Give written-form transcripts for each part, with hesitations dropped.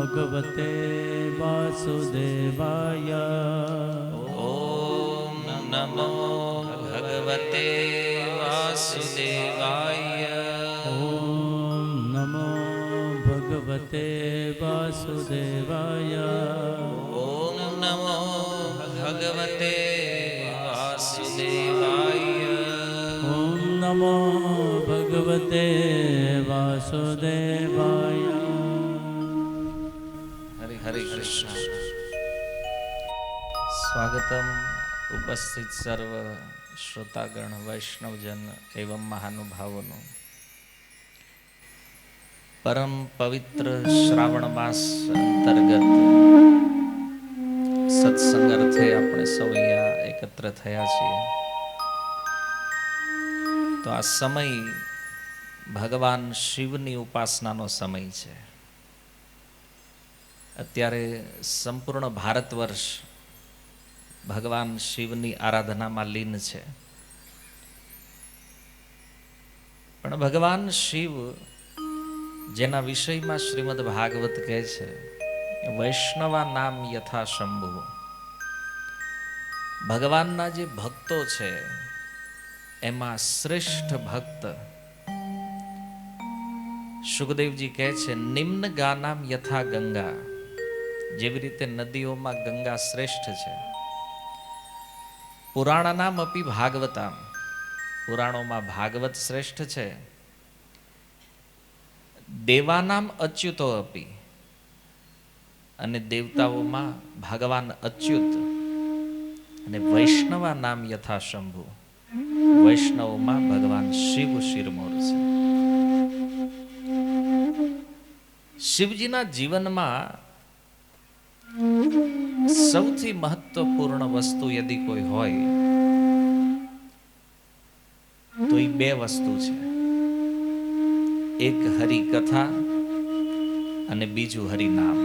ભગવતે વાસુદેવાય. ઓમ નમો ભગવતે વાસુદેવાય. ઓમ નમો ભગવતે વાસુદેવાય. ઓમ નમો ભગવતે વાસુદેવાય. ઓમ નમો ભગવતે વાસુદેવાય. હરે હરે કૃષ્ણ. સ્વાગતમ ઉપસ્થિત સર્વ શ્રોતાગણ વૈષ્ણવજન એવં મહાનુભાવોનું. પરમ પવિત્ર શ્રાવણ માસ અંતર્ગત સત્સંગ અર્થે આપણે સૌ અહીંયા એકત્ર થયા છીએ. તો આ સમય ભગવાન શિવની ઉપાસનાનો સમય છે. અત્યારે સંપૂર્ણ ભારત વર્ષ ભગવાન શિવની આરાધનામાં લીન છે. પણ ભગવાન શિવ જેના વિષયમાં શ્રીમદ ભાગવત કહે છે, વૈષ્ણવા નામ યથા શંભુ. ભગવાનના જે ભક્તો છે એમાં શ્રેષ્ઠ ભક્ત સુખદેવજી કહે છે, નિમ્ન ગાનામ યથા ગંગા. જેવી રીતે નદીઓમાં ગંગા શ્રેષ્ઠ છે, પુરાણાનામ અપી ભાગવતામ. પુરાણોમાં ભાગવત શ્રેષ્ઠ છે, દેવાનામ અચ્યુતો અપી. અને દેવતાઓમાં ભગવાન અચ્યુત. અને વૈષ્ણવા નામ યથા શંભુ. વૈષ્ણવોમાં ભગવાન શિવ શિરમોર છે. શિવજીના જીવનમાં સૌથી મહત્વપૂર્ણ વસ્તુ યદિ કોઈ હોય તો એ બે વસ્તુ છે. એક હરિકથા અને બીજું હરિનામ.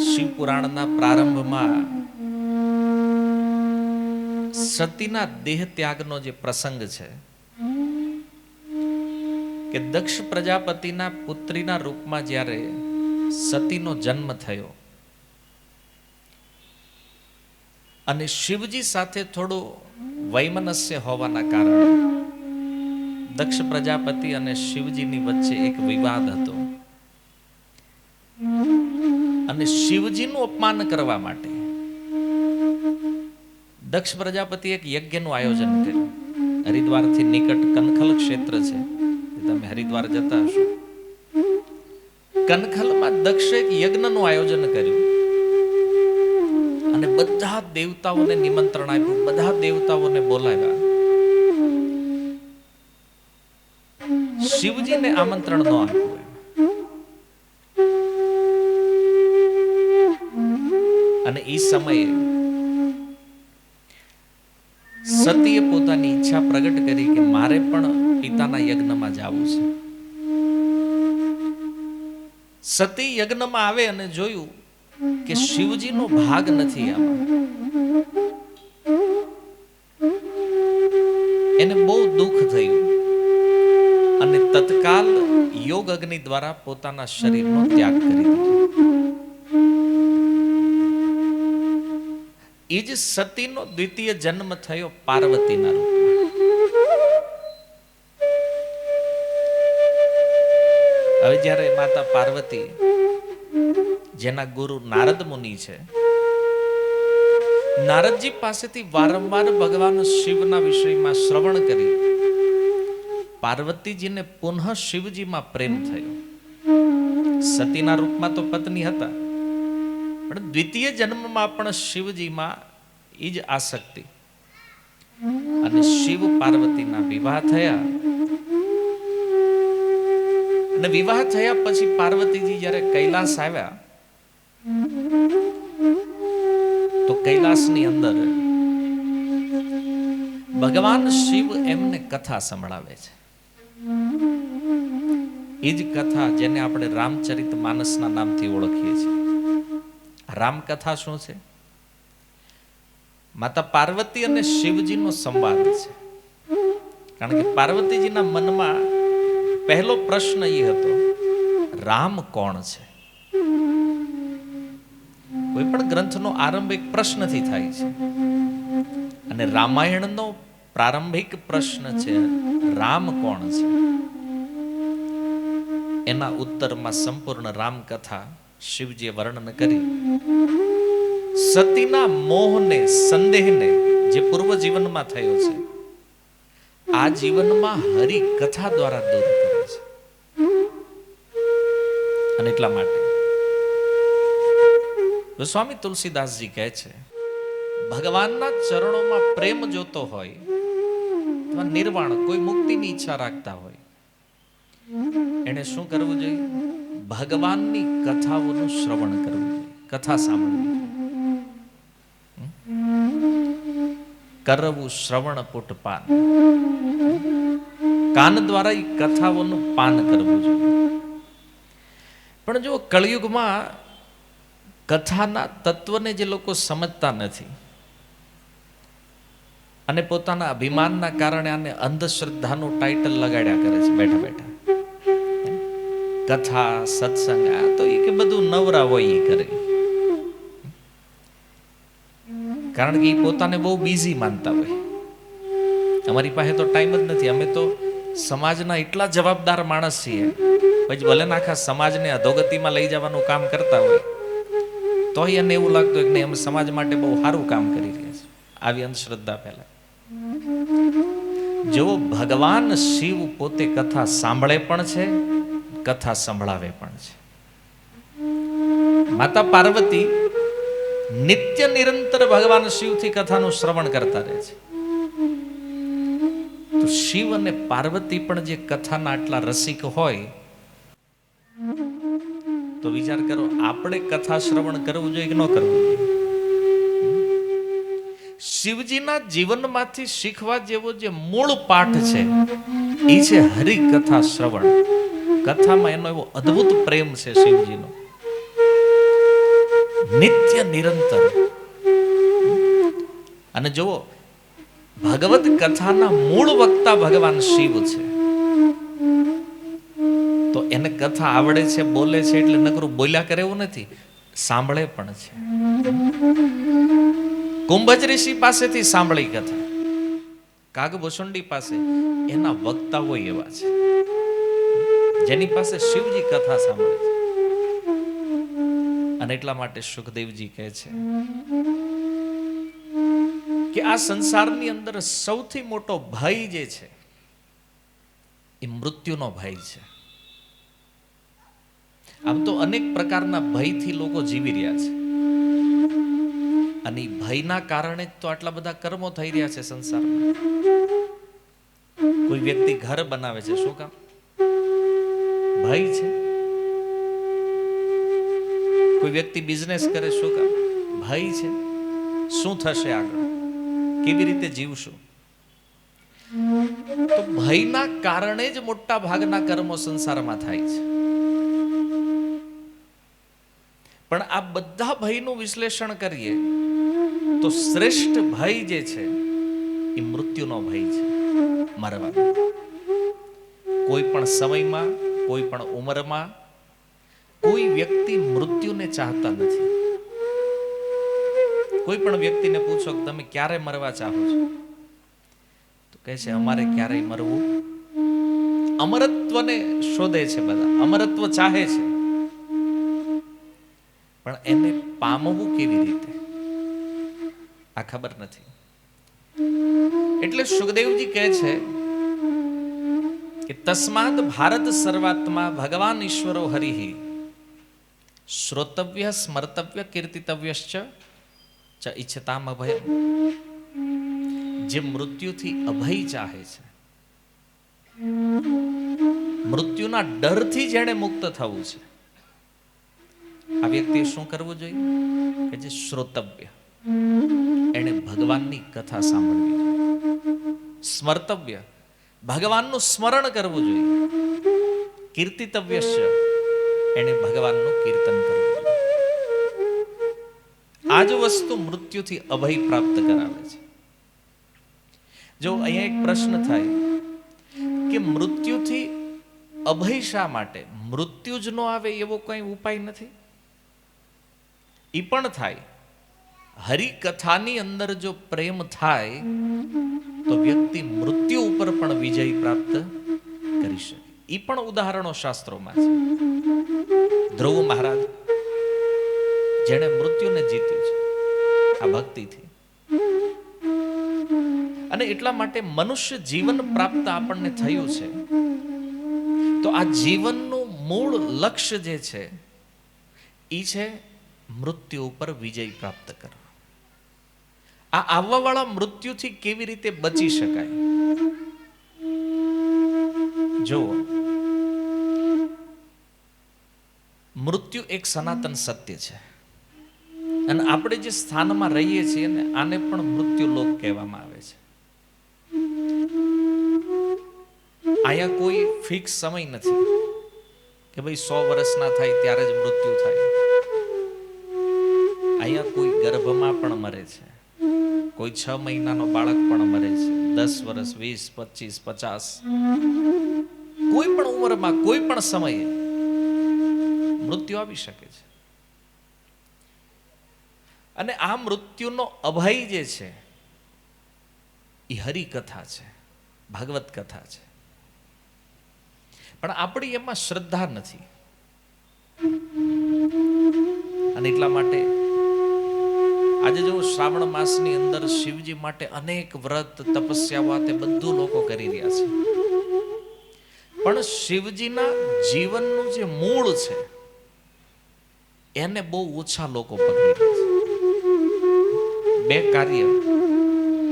શિવ પુરાણના પ્રારંભમાં સતીના દેહ ત્યાગનો જે પ્રસંગ છે કે દક્ષ પ્રજાપતિના પુત્રીના રૂપમાં જ્યારે સતીનો જન્મ થયો અને શિવજી સાથે થોડું વૈમનસ્ય હોવાના કારણે દક્ષ પ્રજાપતિ અને શિવજીની વચ્ચે એક વિવાદ હતો. અને શિવજીનું અપમાન કરવા માટે દક્ષ પ્રજાપતિ એક યજ્ઞનું આયોજન કર્યું. હરિદ્વારથી નિકટ કનખલ ક્ષેત્ર છે, તમે હરિદ્વાર જતા હશો. કનખલમાં દક્ષ એક યજ્ઞનું આયોજન કર્યું અને બધા દેવતાઓને નિમંત્રણ આપ્યું, બધા દેવતાઓને બોલાવ્યા. શિવજીને આમંત્રણ ન આપ્યું. અને એ સમયે સતીએ પોતાની ઈચ્છા પ્રગટ કરી કે મારે પણ પિતાના યજ્ઞમાં જવું છે. સતી યજ્ઞમાં આવે અને જોયું કે શિવજીનો ભાગ નથી આમાં. એને બહુ દુઃખ થયું અને તત્કાલ યોગ અગ્નિ દ્વારા પોતાના શરીરનો ત્યાગ કરી દીધો. એ જ સતીનો દ્વિતીય જન્મ થયો પાર્વતીના રૂપમાં. હવે જ્યારે માતા પાર્વતી, જેના ગુરુ નારદ મુનિ છે, નારદજી પાસેથી વારંવાર ભગવાન શિવના વિષયમાં શ્રવણ કરી પાર્વતીજીને પુનઃ શિવજીમાં પ્રેમ થયો. સતીના રૂપમાં તો પત્ની હતા, પણ દ્વિતીય જન્મમાં પણ શિવજીમાં એ જ આસક્તિ. અને શિવ પાર્વતીના વિવાહ થયા. અને વિવાહ થયા પછી પાર્વતીજી જ્યારે કૈલાસ આવ્યા તો કૈલાસની અંદર ભગવાન શિવ એમને કથા સંભળાવે છે. એ જ કથા જેને આપણે રામચરિત માનસના નામથી ઓળખીએ છીએ. રામકથા શું છે? માતા પાર્વતી અને શિવજીનો સંવાદ છે. કારણ કે પાર્વતીજીના મનમાં પહેલો પ્રશ્ન એ હતો, રામ કોણ છે? કોઈ પણ ગ્રંથનો આરંભ એક પ્રશ્નથી થાય છે, અને રામાયણનો પ્રારંભિક પ્રશ્ન છે, રામ કોણ છે? એના ઉત્તરમાં સંપૂર્ણ રામકથા શિવજીએ વર્ણન કરી. સતીના મોહને, સંદેહને જે પૂર્વ જીવનમાં થયો છે, આ જીવનમાં હરિ કથા દ્વારા દૂર કરે છે. અને એટલા માટે સ્વામી તુલસીદાસજી કહે છે, ભગવાનના ચરણોમાં પ્રેમ જોતો હોય અથવા નિર્વાણ કોઈ મુક્તિની ઈચ્છા રાખતા હોય, એને શું કરવું જોઈએ? ભગવાનની કથાઓનું શ્રવણ કરવું જોઈએ, કથા સાંભળવી. કરવું શ્રવણ પુટપાન, કાન દ્વારા એ કથાઓનું પાન કરવું જોઈએ. પણ જો કળિયુગમાં કથાના તત્વને જે લોકો સમજતા નથી અને પોતાના અભિમાનના કારણે આને અંધશ્રદ્ધાનું ટાઇટલ લગાડ્યા કરે છે બેઠા બેઠા. કથા, સત્સંગ, આ તો એ કે બધું નવરા હોય એ કરે, કારણ કે એ પોતાને બહુ બિઝી માનતા હોય. અમારી પાસે તો ટાઈમ જ નથી, અમે તો સમાજના એટલા જવાબદાર માણસ છીએ, પછી ભલે આખા સમાજને અધોગતિમાં લઈ જવાનું કામ કરતા હોય તો એને એવું લાગતું હોય કે નહીં, અમે સમાજ માટે બહુ સારું કામ કરી રહ્યા છીએ. આવી અંધશ્રદ્ધા પહેલા જો ભગવાન શિવ પોતે કથા સાંભળે પણ છે, કથા સંભળાવે પણ છે. માતા પાર્વતી નિત્ય નિરંતર ભગવાન શિવથી કથાનું શ્રવણ કરતા રહે છે. તો શિવ અને પાર્વતી પણ જે કથાના આટલા રસિક હોય, તો વિચાર કરો, આપણે કથા શ્રવણ કરવું જોઈએ કે ન કરવું જોઈએ? શિવજીના જીવનમાંથી શીખવા જેવો જે મૂળ પાઠ છે એ છે હરિકથા શ્રવણ. કથામાં એનો એવો અદ્ભુત પ્રેમ છે શિવજીનો, નિત્ય નિરંતર. અને જુઓ, ભગવત કથાના મૂળ વક્તા ભગવાન શિવ છે, તો એને કથા આવડે છે, બોલે છે એટલે નકરું બોલ્યા કરે એવું નથી, સાંભળે પણ છે. કુંભજ ઋષિ પાસેથી સાંભળી કથા, કાગભૂષુંડી પાસે, એના વક્તાઓ એવા છે જેની પાસે શિવજી કથા સાંભળે છે. અને એટલા માટે સુખદેવજી કહે છે કે આ સંસારની અંદર સૌથી મોટો ભય જે છે એ મૃત્યુનો ભય છે. આમ તો અનેક પ્રકારના ભયથી લોકો જીવી રહ્યા છે, અને ભયના કારણે તો આટલા બધા કર્મો થઈ રહ્યા છે સંસારમાં. કોઈ વ્યક્તિ ઘર બનાવે છે, શું કામ? ભય છે. કોઈ વ્યક્તિ બિઝનેસ કરે, શું કામ? ભય છે. શું થશે આગળ, કેવી રીતે જીવશું? તો ભયના કારણે જ મોટા ભાગના કર્મો સંસારમાં થાય છે. પણ આ બધા ભયનું વિશ્લેષણ કરીએ તો શ્રેષ્ઠ ભય જે છે એ મૃત્યુનો ભય છે, મરવાનો. કોઈ પણ સમયમાં, કોઈ પણ ઉંમરમાં કોઈ વ્યક્તિ મૃત્યુને ચાહતા નથી. કોઈ પણ વ્યક્તિને પૂછો કે તમે ક્યારે મરવા ચાહો છો, તો કહે છે અમારે ક્યારેય મરવું. અમરત્વને શોધે છે બધા, અમરત્વ ચાહે છે, પણ એને પામવું કેવી રીતે આ ખબર નથી. એટલે સુખદેવજી કહે છે કે તસ્માદ ભારત સર્વાત્મા ભગવાન ઈશ્વરો હરિ શ્રોતવ્ય સ્મર્તવ્ય કીર્તિતવ્યશ્ચ ચ ઈચ્છતામ અભય. જે મૃત્યુથી અભય ચાહે છે, મૃત્યુના ડરથી જેણે મુક્ત થવું છે, આ વ્યક્તિએ શું કરવું જોઈએ? કે જે શ્રોતવ્ય, એને ભગવાનની કથા સાંભળવી જોઈએ. સ્મર્તવ્ય, ભગવાનનું સ્મરણ કરવું જોઈએ. કીર્તિતવ્ય, એને ભગવાનનું કીર્તન કરવું જોઈએ. આ જ વસ્તુ મૃત્યુથી અભય પ્રાપ્ત કરાવે છે. જો અહીંયા એક પ્રશ્ન થાય કે મૃત્યુથી અભય શા માટે? મૃત્યુ જ ન આવે એવો કંઈ ઉપાય નથી? એ પણ થાય. હરિકથાની અંદર જો પ્રેમ થાય તો વ્યક્તિ મૃત્યુ ઉપર પણ વિજય પ્રાપ્ત કરી શકે. એ પણ ઉદાહરણો શાસ્ત્રોમાં છે. ધ્રુવ મહારાજ જેણે મૃત્યુને જીત્યું છે આ ભક્તિથી. અને એટલા માટે મનુષ્ય જીવન પ્રાપ્ત આપણને થયું છે તો આ જીવનનું મૂળ લક્ષ્ય જે છે એ છે મૃત્યુ ઉપર વિજય પ્રાપ્ત કરવો. આ આવવાવાળા મૃત્યુથી કેવી રીતે બચી શકાય? જો મૃત્યુ એક સનાતન સત્ય છે અને આપણે જે સ્થાનમાં રહીએ છીએ ને આને પણ મૃત્યુ લોક કહેવામાં આવે છે. અહીંયા કોઈ ફિક્સ સમય નથી કે ભાઈ 100 વર્ષના થાય ત્યારે જ મૃત્યુ થાય. અહીંયા કોઈ ગર્ભમાં પણ મરે છે, કોઈ 6 મહિનાનો બાળક પણ મરે છે, 10 વર્ષ, 20, 25, 50, કોઈ પણ ઉંમરમાં કોઈ પણ સમયે મૃત્યુ આવી શકે છે. અને આ મૃત્યુનો અભય જે છે એ હરિકથા છે, ભાગવત કથા છે. પણ આપણી એમાં શ્રદ્ધા નથી અને એટલા માટે આજે જો શ્રાવણ માસની અંદર શિવજી માટે અનેક વ્રત તપસ્યાઓ તે બધું લોકો કરી રહ્યા છે. પણ શિવજીના જીવનનું જે મૂળ છે એને બહુ ઓછા લોકો પકડી રહ્યા છે. 2 કાર્ય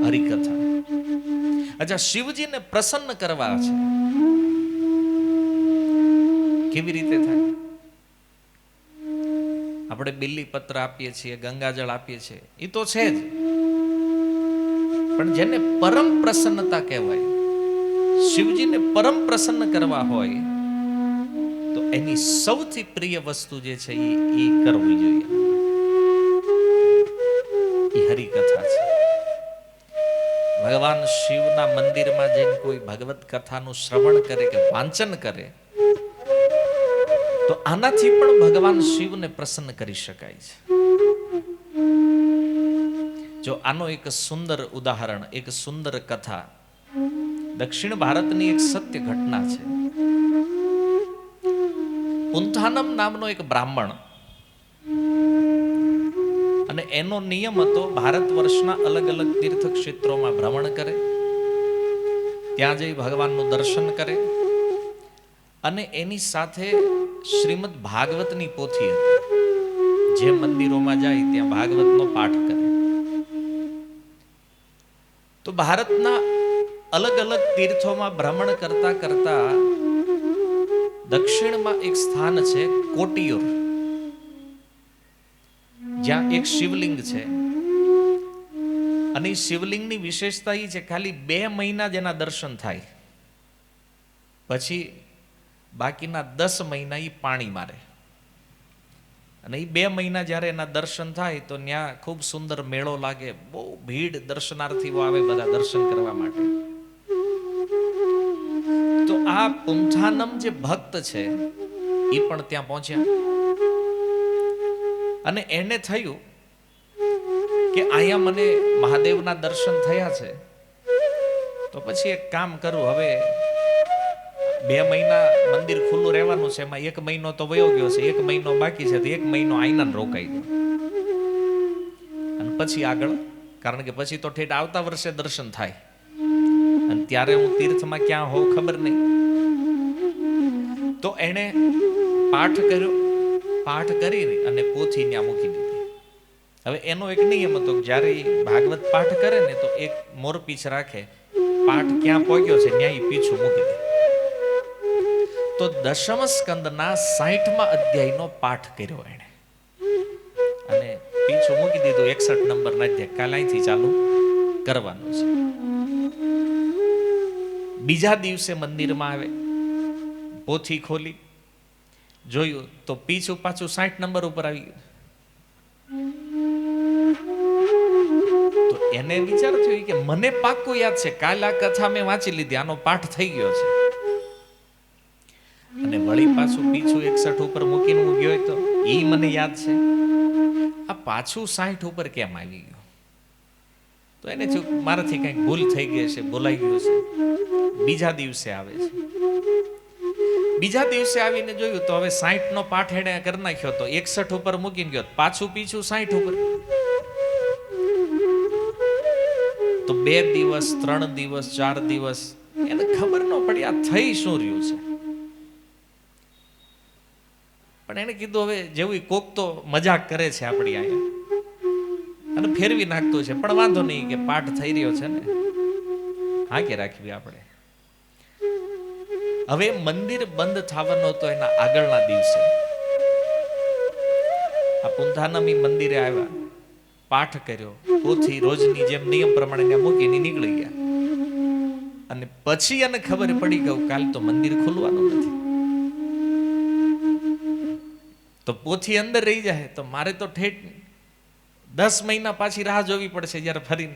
હરિકથા. અચ્છા, શિવજીને પ્રસન્ન કરવા છે કેવી રીતે થાય? આપણે બિલ્લી પત્ર આપીએ છીએ, ગંગાજળ આપીએ છીએ, એ તો છે જ. પણ જેને પરમ પ્રસન્નતા કહેવાય, શિવજીને પરમ પ્રસન્ન કરવા હોય તો એની સૌથી પ્રિય વસ્તુ જે છે એ કરવી જોઈએ. એ હરિકથા છે. ભગવાન શિવના મંદિરમાં જઈને કોઈ ભગવત કથાનું શ્રવણ કરે કે વાંચન કરે તો આનાથી પણ ભગવાન શિવને પ્રસન્ન કરી શકાય છે. જો આનો એક સુંદર ઉદાહરણ, એક સુંદર કથા દક્ષિણ ભારતની એક સત્ય ઘટના છે. પુંથાનમ નામનો એક બ્રાહ્મણ અને એનો નિયમ હતો ભારત વર્ષના અલગ અલગ તીર્થ ક્ષેત્રોમાં ભ્રમણ કરે, ત્યાં જઈ ભગવાનનું દર્શન કરે અને એની સાથે શ્રીમદ ભાગવતની પોથી હતી. જે મંદિરોમાં જાય ત્યાં ભાગવતનો પાઠ કરે. તો ભારતના અલગ અલગ તીર્થોમાં ભ્રમણ કરતા કરતા દક્ષિણમાં એક સ્થાન છે કોટિયુર, જ્યાં એક શિવલિંગ છે. અને શિવલિંગની વિશેષતા એ છે ખાલી 2 મહિના જ એના દર્શન થાય, પછી બાકીના 10 મહિના એ પાણી મારે. અને એ 2 મહિના જ્યારે એના દર્શન થાય તો ત્યાં ખૂબ સુંદર મેળો લાગે, બહુ ભીડ દર્શનાર્થીઓ આવે બધા દર્શન કરવા માટે. તો આ પુંથાનમ જે ભક્ત છે એ પણ ત્યાં પહોંચ્યા અને એને થયું કે અહીંયા મને મહાદેવના દર્શન થયા છે તો પછી એક કામ કરું, હવે 2 મહિના મંદિર ખુલ્લું રહેવાનું છે, એમાં 1 મહિનો તો વયો ગયો છે, 1 મહિનો બાકી છે, તો 1 મહિનો આઈના રોકાઈ દો અને પછી આગળ, કારણ કે પછી તો ઠેઠ આવતા વર્ષે દર્શન થાય અને ત્યારે હું તીર્થમાં ક્યાં હોઉં ખબર નહીં. તો એણે પાઠ કર્યો, પાઠ કરી અને પોથી ત્યાં મૂકી દીધી. હવે એનો એક નિયમ હતો કે જ્યારે ભાગવત પાઠ કરે ને તો એક મોરપીછ રાખે, પાઠ ક્યાં પહોંચ્યો છે ત્યાં એ પીછું મૂકી દે. તો 10મ સ્કંદના 60મા અધ્યાયનો પાઠ કર્યો એણે અને પીછું મૂકી દીધું. 61 નંબરના અધ્યાય કાલ અહીંથી ચાલુ કરવાનું છે. બીજા દિવસે મંદિરમાં આવે, પોથી ખોલી જોયું તો પીછું પાછું 60 નંબર ઉપર આવી ગયું. તો એને વિચાર થયો કે મને પાક્કું યાદ છે, કાલ આ કથા મેં વાંચી લીધી, આનો પાઠ થઈ ગયો છે. અને વળી પાછું પીછું 61 ઉપર મૂકીને હું ગયો તો એ મને યાદ છે. આ પાછું 60 ઉપર કેમ આવી ગયું? તો એને થયું મારાથી કંઈક ભૂલ થઈ ગઈ છે, બોલાઈ ગયું છે. બીજા દિવસે આવે છે. બીજા દિવસે આવીને જોયું તો હવે 60 નો પાઠ એને કરી નાખ્યો તો 61 ઉપર મૂકીને ગયો, પાછું પીછું 60 ઉપર. તો 2 દિવસ 3 દિવસ 4 દિવસ એને ખબર ન પડી આ થઈ શું રહ્યું છે. પણ એને કીધું હવે જેવું કોક તો મજાક કરે છે આપણી અહીંયા અને ફેરવી નાખતો છે, પણ વાંધો નહીં કે પાઠ થઈ રહ્યો છે ને, હા કે રાખવી આપણે. હવે મંદિર બંધ થવાનો હતો એના આગળના દિવસે આ પુંથાનમી મંદિરે આવ્યા, પાઠ કર્યો, પોથી રોજની જેમ નિયમ પ્રમાણે મૂકીને નીકળી ગયા. અને પછી એને ખબર પડી ગયું કાલ તો મંદિર ખુલવાનું નથી. તો પોથી અંદર રહી જાય તો મારે તો ઠેઠ 10 મહિના પાછી રાહ જોવી પડશે જ્યારે ફરી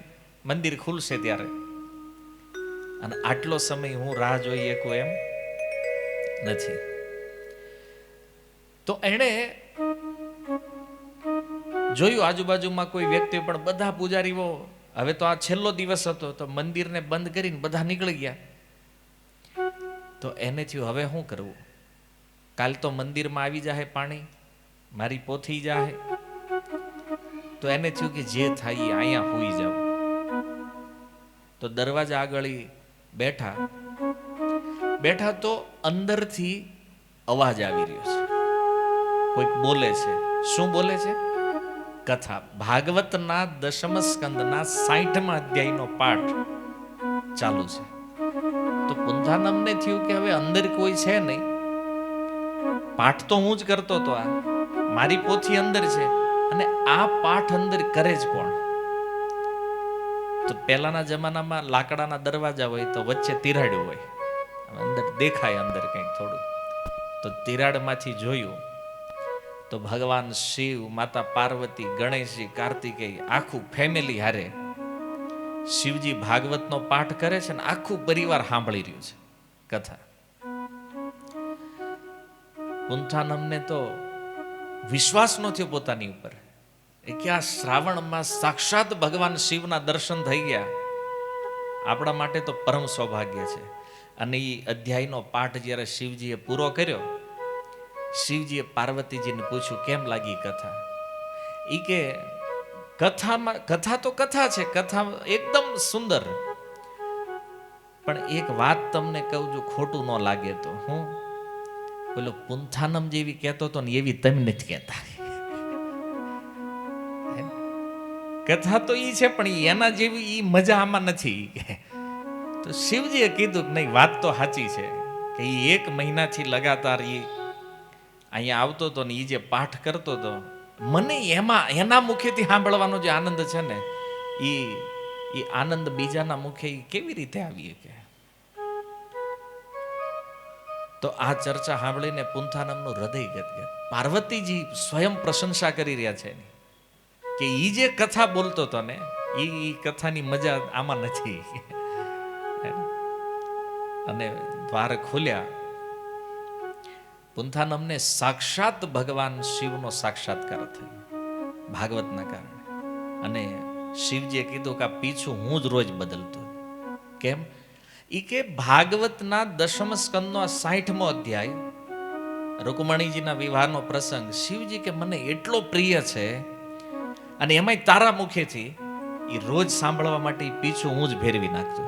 મંદિર ખુલશે ત્યારે. અને આટલો સમય હું રાહ જોઈ શકું એમ નથી. તો એણે જોયું આજુબાજુમાં કોઈ વ્યક્તિ, પણ બધા પૂજારીઓ, હવે તો આ છેલ્લો દિવસ હતો તો મંદિરને બંધ કરીને બધા નીકળી ગયા. તો એને થયું હવે શું કરવું? કાલ તો મંદિરમાં આવી જાય પાણી, મારી પોથી જાય. તો એને થયું કે જે થાય એ અહીંયા હોઈ જાવ. તો દરવાજા આગળ બેઠા તો અંદરથી અવાજ આવી રહ્યો છે, કોઈક બોલે છે. શું બોલે છે? કથા. ભાગવતના 10મ સ્કંદના 60મા અધ્યાયનો પાઠ ચાલુ છે. તો પુંથાનમને થયું કે હવે અંદર કોઈ છે નહીં, પાઠ તો હું જ કરતો હતો, આ મારી પોથી અંદર છે અને આ પાઠ અંદર કરે જ કોણ? તો પહેલાના જમાનામાં લાકડાના દરવાજા હોય તો વચ્ચે તિરાડ્યું હોય, અંદર દેખાય અંદર કંઈક થોડું. તો તિરાડમાંથી જોયું તો ભગવાન શિવ, માતા પાર્વતી, ગણેશજી, કાર્તિકેય આખું ફેમિલી હારે શિવજી ભાગવતનો પાઠ કરે છે ને આખું પરિવાર સાંભળી રહ્યું છે કથા. પુંથાનમને તો વિશ્વાસ ન થયો પોતાની ઉપર કે આ શ્રાવણમાં સાક્ષાત ભગવાન શિવના દર્શન થઈ ગયા. આપણા માટે તો પરમ સૌભાગ્ય છે. અને એ અધ્યાયનો પાઠ જ્યારે શિવજીએ પૂરો કર્યો, શિવજીએ પાર્વતીજીને પૂછ્યું કેમ લાગી કથા? ઈ કે કથા તો કથા છે, કથા એકદમ સુંદર, પણ એક વાત તમને કહું જો ખોટું ન લાગે તો, હું પેલો પુંથાનમ જેવી કહેતો હતો ને એવી તમે નથી કહેતા. કથા તો ઈ છે પણ એના જેવી ઈ મજા આમાં નથી. તો શિવજીએ કીધું કે નહીં, વાત તો સાચી છે કે ઈ 1 મહિનાથી લગાતાર ઈ અહીંયા આવતો હતો ને ઈ જે પાઠ કરતો હતો, મને એના મુખેથી સાંભળવાનો જે આનંદ છે ને ઈ આનંદ બીજાના મુખે કેવી રીતે આવી શકે? તો આ ચર્ચા સાંભળીને પુંથાનમનું હૃદય ગદગદ. પાર્વતીજી સ્વયં પ્રશંસા કરી રહ્યા છે કે ઈ જે કથા બોલતો હતો ને ઈ કથાની મજા આમાં નથી. અને દ્વાર ખુલ્યા. પુંથાનમને સાક્ષાત ભગવાન શિવનો સાક્ષાત્કાર થયો ભાગવતના કારણે. અને શિવજીએ કીધું કે આ પીછું હું જ રોજ બદલતો. કેમ? ઈ કે ભાગવતના 10મ સ્કંદનો 60મો અધ્યાય રૂકમણીજીના વિવાહનો પ્રસંગ શિવજી કે મને એટલો પ્રિય છે અને એમાંય તારા મુખેથી એ રોજ સાંભળવા માટે પીછું હું જ ફેરવી નાખતો.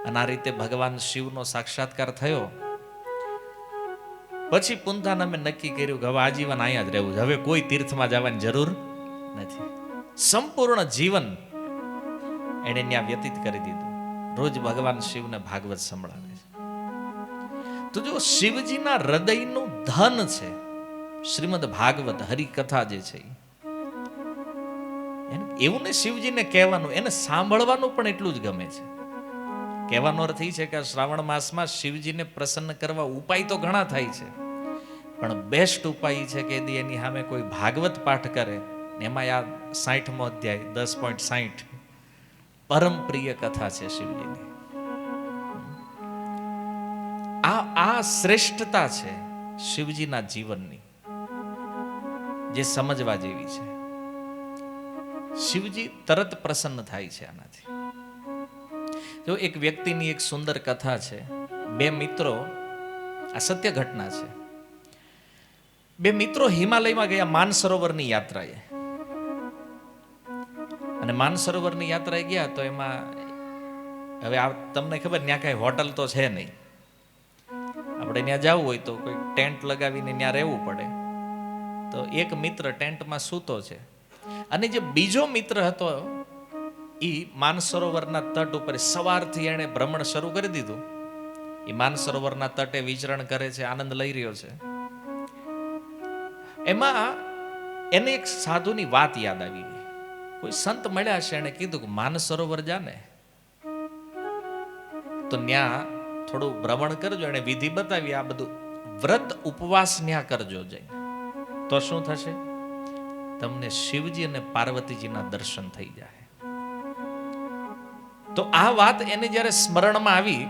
અને આ રીતે ભગવાન શિવનો સાક્ષાત્કાર થયો. પછી પુંથાનમે નક્કી કર્યું કે હવે આજીવન અહીંયા જ રહેવું છે, હવે કોઈ તીર્થમાં જવાની જરૂર નથી. સંપૂર્ણ જીવન એણે ત્યાં વ્યતીત કરી દીધું. રોજ ભગવાન શિવને ભાગવત સંભળાવે છે. તો જો શિવજીના હૃદયનું ધન છે શ્રીમદ ભાગવત હરિકથા જે છે, એવું ને શિવજીને કહેવાનું, એને સાંભળવાનું પણ એટલું જ ગમે છે. કહેવાનો અર્થ એ છે કે શ્રાવણ માસમાં શિવજીને પ્રસન્ન કરવા ઉપાય તો ઘણા થાય છે, પણ બેસ્ટ ઉપાય છે કે એની સામે કોઈ ભાગવત પાઠ કરે, એમાં આ 60મો અધ્યાય 10.60 પરમ પ્રિય કથા છે શિવજીની. આ શ્રેષ્ઠતા છે શિવજીના જીવનની, જે સમજવા જેવી છે. શિવજી તરત પ્રસન્ન થાય છે આનાથી. જો એક વ્યક્તિની એક સુંદર કથા છે. બે મિત્રો, આ સત્ય ઘટના છે. બે મિત્રો હિમાલયમાં ગયા માનસરોવરની યાત્રાએ. અને માનસરોવરની યાત્રાએ ગયા તો એમાં હવે તમને ખબર ત્યાં કાંઈ હોટલ તો છે નહીં. આપણે ત્યાં જવું હોય તો કોઈ ટેન્ટ લગાવીને ત્યાં રહેવું પડે. તો એક મિત્ર ટેન્ટમાં સૂતો છે અને જે બીજો મિત્ર હતો એ માનસરોવરના તટ ઉપર સવારથી એણે ભ્રમણ શરૂ કરી દીધું. એ માનસરોવરના તટે વિચરણ કરે છે, આનંદ લઈ રહ્યો છે. એમાં એને એક સાધુની વાત યાદ આવી ગઈ. કોઈ સંત મળ્યા છે, એને કીધું કે માનસરોવર જાને તો ન્યા થોડું ભ્રમણ કરજો. એને વિધિ બતાવી, આ બધું વ્રત ઉપવાસ ન્યા કરજો જઈને. તો શું થશે? તમને શિવજી અને પાર્વતીજીના દર્શન થઈ જાય. તો આ વાત એને જ્યારે સ્મરણમાં આવી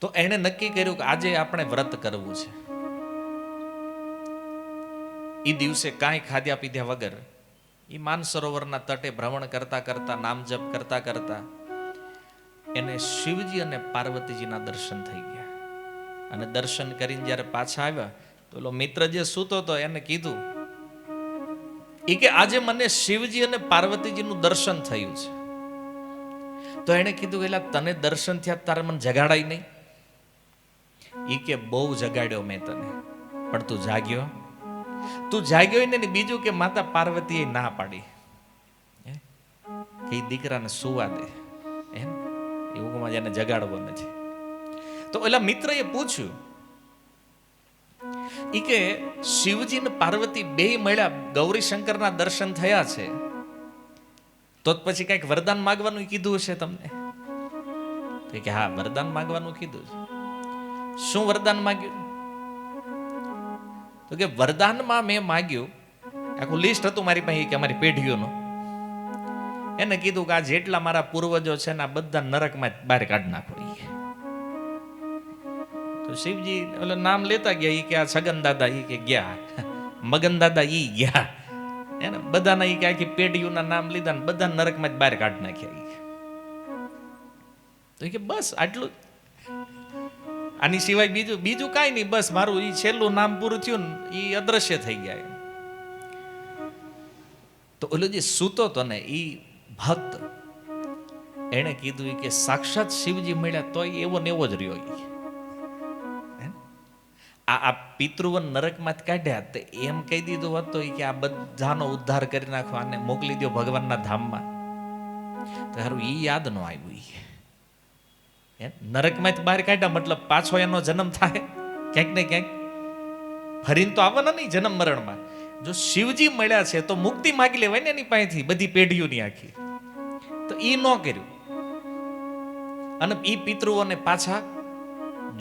તો એણે નક્કી કર્યું કે આજે આપણે વ્રત કરવું છે. એ દિવસે કાંઈ ખાધ્યા પીધ્યા વગર એ માનસરોવરના તટે ભ્રમણ કરતા કરતા, નામ જપ કરતા કરતા એને શિવજી અને પાર્વતીજીના દર્શન થઈ ગયા. અને દર્શન કરીને જ્યારે પાછા આવ્યા તો ઓલો મિત્ર જે સૂતો હતો એને કીધું એ કે આજે મને શિવજી અને પાર્વતીજીનું દર્શન થયું છે. તો એને કીધું કે તને દર્શન થયા તારે મને જગાડાય નહીં? એ કે બહુ જગાડ્યો મેં તને, પણ તું જાગ્યો? તું જાગ્યો ને. બીજું કે માતા પાર્વતીએ ના પાડી કે દીકરાને સુવા દે, એમ એવું જેને જગાડવો નથી. તો ઓલા મિત્રએ પૂછ્યું ઈ કે શિવજી ને પાર્વતી બે મળ્યા, ગૌરી શંકરના દર્શન થયા છે, તો પછી કઈક વરદાન માંગવાનું કીધું હશે તમને? તો કે હા, વરદાન માંગવાનું કીધું છે. શું વરદાન માંગ્યું? તો કે વરદાનમાં મેં માંગ્યું, આખું લિસ્ટ હતું મારી પાસે કે અમારી પેઢીઓનું. એને કીધું કે આ જેટલા મારા પૂર્વજો છે ને આ બધા નરકમાં બહાર કાઢી નાખો. તો શિવજી ઓલા નામ લેતા ગયા. કે આ છગન દાદા ઈ કે ગયા, મગન દાદા ઈ ગયા, એને બધાના ઈ કે આખી પેઢીઓના નામ લીધા ને બધા નરકમાં જ બહાર કાઢી નાખ્યા. તો કે બસ આટલું, આની સિવાય બીજું કાંઈ નહીં, બસ મારું ઈ છેલ્લું નામ પૂરું થયું ને ઈ અદ્રશ્ય થઈ ગયા. તો ઓલો જે સૂતો હતો ને ઈ ભક્ત, એને કીધું કે સાક્ષાત શિવજી મળ્યા તો એવો ને એવો જ રહ્યો. આ પિતૃવન નરકમાં કાઢ્યા તો એમ કહી દીધું હોત તો કે આ બધાનો ઉદ્ધાર કરી નાખો, આને મોકલી દો ભગવાનના ધામમાં, તો સારું ઈ યાદ ન આવ્યું. નરકમાં બહાર કાઢ્યા મતલબ પાછો એનો જન્મ થાય ક્યાંક ને ક્યાંક, ફરીને તો આવવાના નહીં જન્મ મરણમાં. જો શિવજી મળ્યા છે તો મુક્તિ માગી લેવાય ને એની પાસેથી, બધી પેઢીઓની આખી. તો ઈ ન કર્યું અને ઈ પિતૃઓને પાછા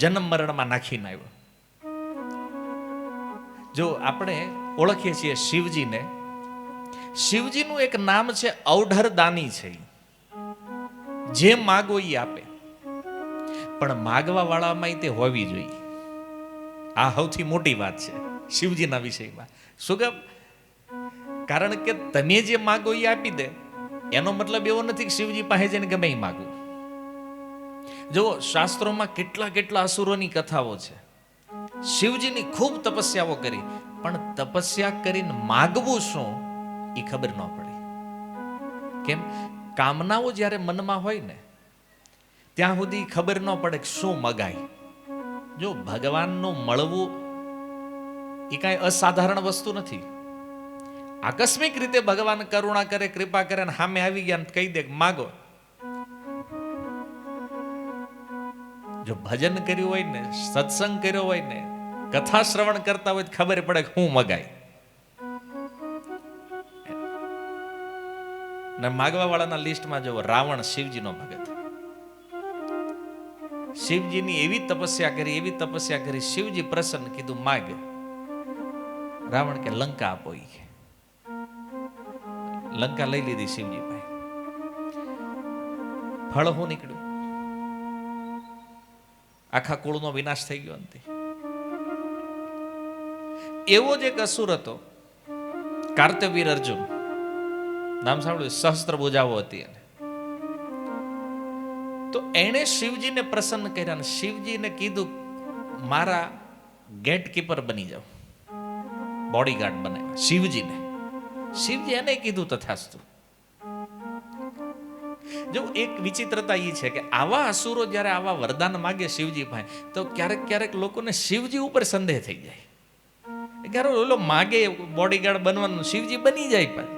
જન્મ મરણમાં નાખીને આવ્યો. જો આપણે ઓળખીએ છીએ શિવજીને, શિવજીનું એક નામ છે ઔઢરદાની છે. જે માગો એ આપે, પણ માગવા વાળામાં તે હોવી જોઈએ. આ સૌથી મોટી વાત છે શિવજીના વિષયમાં. શું કામ? કારણ કે તમે જે માગો એ આપી દે, એનો મતલબ એવો નથી કે શિવજી પાસે જઈને ગમે એ માગવું. જો શાસ્ત્રોમાં કેટલા કેટલા અસુરોની કથાઓ છે. શિવજીની ખૂબ તપસ્યાઓ કરી, પણ તપસ્યા કરીને માગવું શું એ ખબર ન પડી. કેમ? કામનાઓ જ્યારે મનમાં હોય ને ત્યાં સુધી ખબર ન પડે કે શું મગાય. જો ભગવાનનું મળવું એ કાંઈ અસાધારણ વસ્તુ નથી. આકસ્મિક રીતે ભગવાન કરુણા કરે, કૃપા કરે, સામે આવી ગયા કહી દે માગો. જો ભજન કર્યું હોય ને, સત્સંગ કર્યો હોય ને, કથા શ્રવણ કરતા હોય ખબર પડે કે હું મગાય. ને માગવા વાળાના લિસ્ટમાં જો રાવણ શિવજીનો ભગત, શિવજીની એવી તપસ્યા કરી, શિવજી પ્રસન્ન, કીધું માગ. રાવણ કે લંકા આપો. લંકા લઈ લીધી શિવજી ભાઈ. ફળ હું નીકળ્યું? આખા કુળનો વિનાશ થઈ ગયો અંતે. એવો જ એક અસુર હતો કાર્તવીર અર્જુન, નામ સાંભળ્યું, સહસ્ત્ર ભુજાઓ હતી એને. તો એણે શિવજીને પ્રસન્ન કર્યા અને શિવજીને કીધું મારા ગેટકીપર બની જાઓ, બોડીગાર્ડ બનાવ્યા શિવજીને. શિવજી એને કીધું તથાસ્તુ. જો એક વિચિત્રતા એ છે કે આવા અસુરો જ્યારે આવા વરદાન માગે શિવજી પાસે, તો ક્યારેક ક્યારેક લોકોને શિવજી ઉપર સંદેહ થઈ જાય. ક્યારે ઓલો માગે બોડીગાર્ડ બનવાનું, શિવજી બની જાય. પણ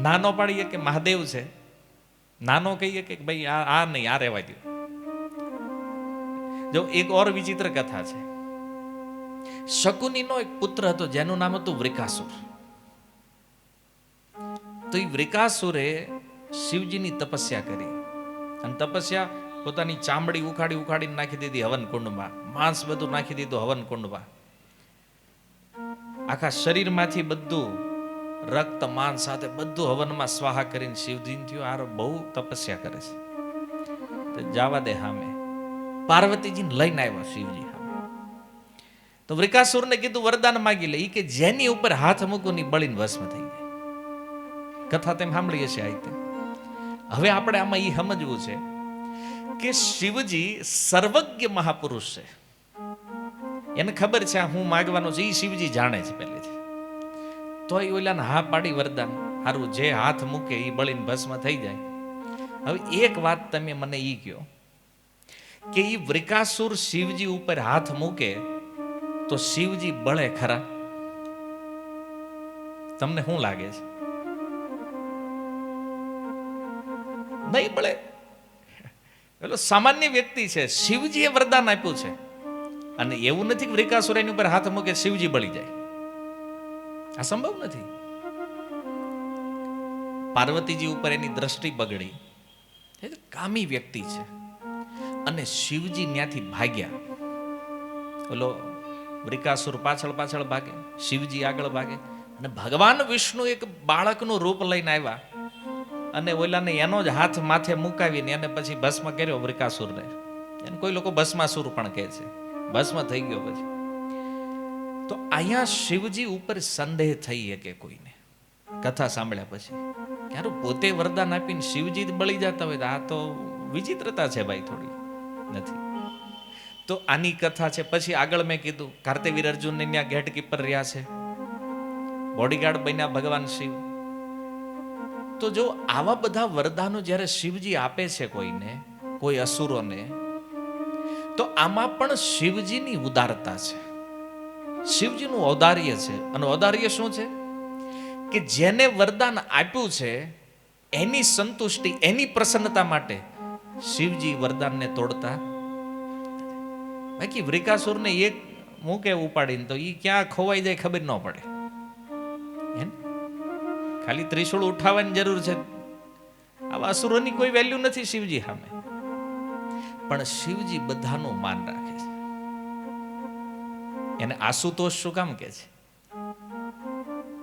નાનો પાડીએ કે મહાદેવ છે, નાનો કહીએ કે ભાઈ આ નહીં, આ રહેવા દો. જો એક ઓર વિચિત્ર કથા છે. શકુનીનો એક પુત્ર હતો જેનું નામ હતું વૃકાસુર. તો એ વૃકાસુરે શિવજીની તપસ્યા કરી અને તપસ્યા પોતાની ચામડી ઉખાડી ઉખાડીને નાખી દીધી હવન કુંડમાં, માંસ બધું નાખી દીધું હવન કુંડમાં. આખા શરીરમાંથી બધું રક્ત માંસ સાથે બધું હવનમાં સ્વાહા કરીને શિવજી થયું આ બહુ તપસ્યા કરે છે. તો જવા દે હામે પાર્વતીજીને લઈને આવ્યા શિવજી હામે. તો વૃકાસુરને કીધું વરદાન માગી લે. કે જેની ઉપર હાથ મૂકું ની બળીને ભસ્મ થઈ જાય. કથા તેમ સાંભળીએ છીએ આ રીતે. હવે આપણે આમાં એ સમજવું છે કે શિવજી સર્વજ્ઞ મહાપુરુષ છે. એને ખબર છે આ હું માગવાનો છે, એ શિવજી જાણે છે પહેલેથી. તો એ ઓલાને હા પાડી વરદાન હારું જે હાથ મૂકે એ બળીને ભસ્મ થઈ જાય. હવે એક વાત તમે મને ઈ કહો કે એ વૃકાસુર શિવજી ઉપર હાથ મૂકે તો શિવજી બળે ખરા? તમને શું લાગે છે? નહીં બળે. પેલો સામાન્ય વ્યક્તિ છે, શિવજીએ વરદાન આપ્યું છે અને એવું નથી કે વૃકાસુર એની ઉપર હાથ મૂકે શિવજી બળી જાય. આ સંભવ નથી. પાર્વતીજી ઉપર એની દ્રષ્ટિ બગડી, કામી વ્યક્તિ છે અને શિવજી ત્યાંથી ભાગ્યા. ઓલો વૃકાસુર પાછળ પાછળ ભાગે, શિવજી આગળ ભાગે અને ભગવાન વિષ્ણુ એક બાળકનું રૂપ લઈને આવ્યા અને ઓલાને એનો જ હાથ માથે મુકાવીને એને પછી ભસ્મ કર્યો વૃકાસુરને. એને કોઈ લોકો ભસ્માસુર પણ કહે છે. ભસ્મ થઈ ગયો પછી. તો અહીંયા શિવજી ઉપર સંદેહ થઈ કે કોઈને કથા સાંભળ્યા પછી ક્યારું પોતે વરદાન આપીને શિવજી બળી જતા હોય તો આ તો વિચિત્રતા છે ભાઈ, થોડી નથી. તો આની કથા છે. પછી આગળ મેં કીધું કાર્તવીર અર્જુન ને ત્યાં ગેટકીપર રહ્યા છે, બોડીગાર્ડ બન્યા ભગવાન શિવ. તો જો આવા બધા વરદાનો જ્યારે શિવજી આપે છે કોઈને, કોઈ અસુરોને, તો આમાં પણ શિવજીની ઉદારતા છે, શિવજીનું ઔદાર્ય છે. અને ઔદાર્ય શું છે કે જેને વરદાન આપ્યું છે એની સંતુષ્ટિ, એની પ્રસન્નતા માટે શિવજી વરદાનને તોડતા. બાકી વૃકાસુરને એક મૂકે ઉપાડીને તો એ ક્યાં ખોવાઈ જાય ખબર ન પડે. ખાલી ત્રિશૂળ ઉઠાવવાની જરૂર છે. આવા અસુરોની કોઈ વેલ્યુ નથી શિવજી સામે. પણ શિવજી બધાનું માન રાખે છે. એને આશુતોષ શું કામ કે છે?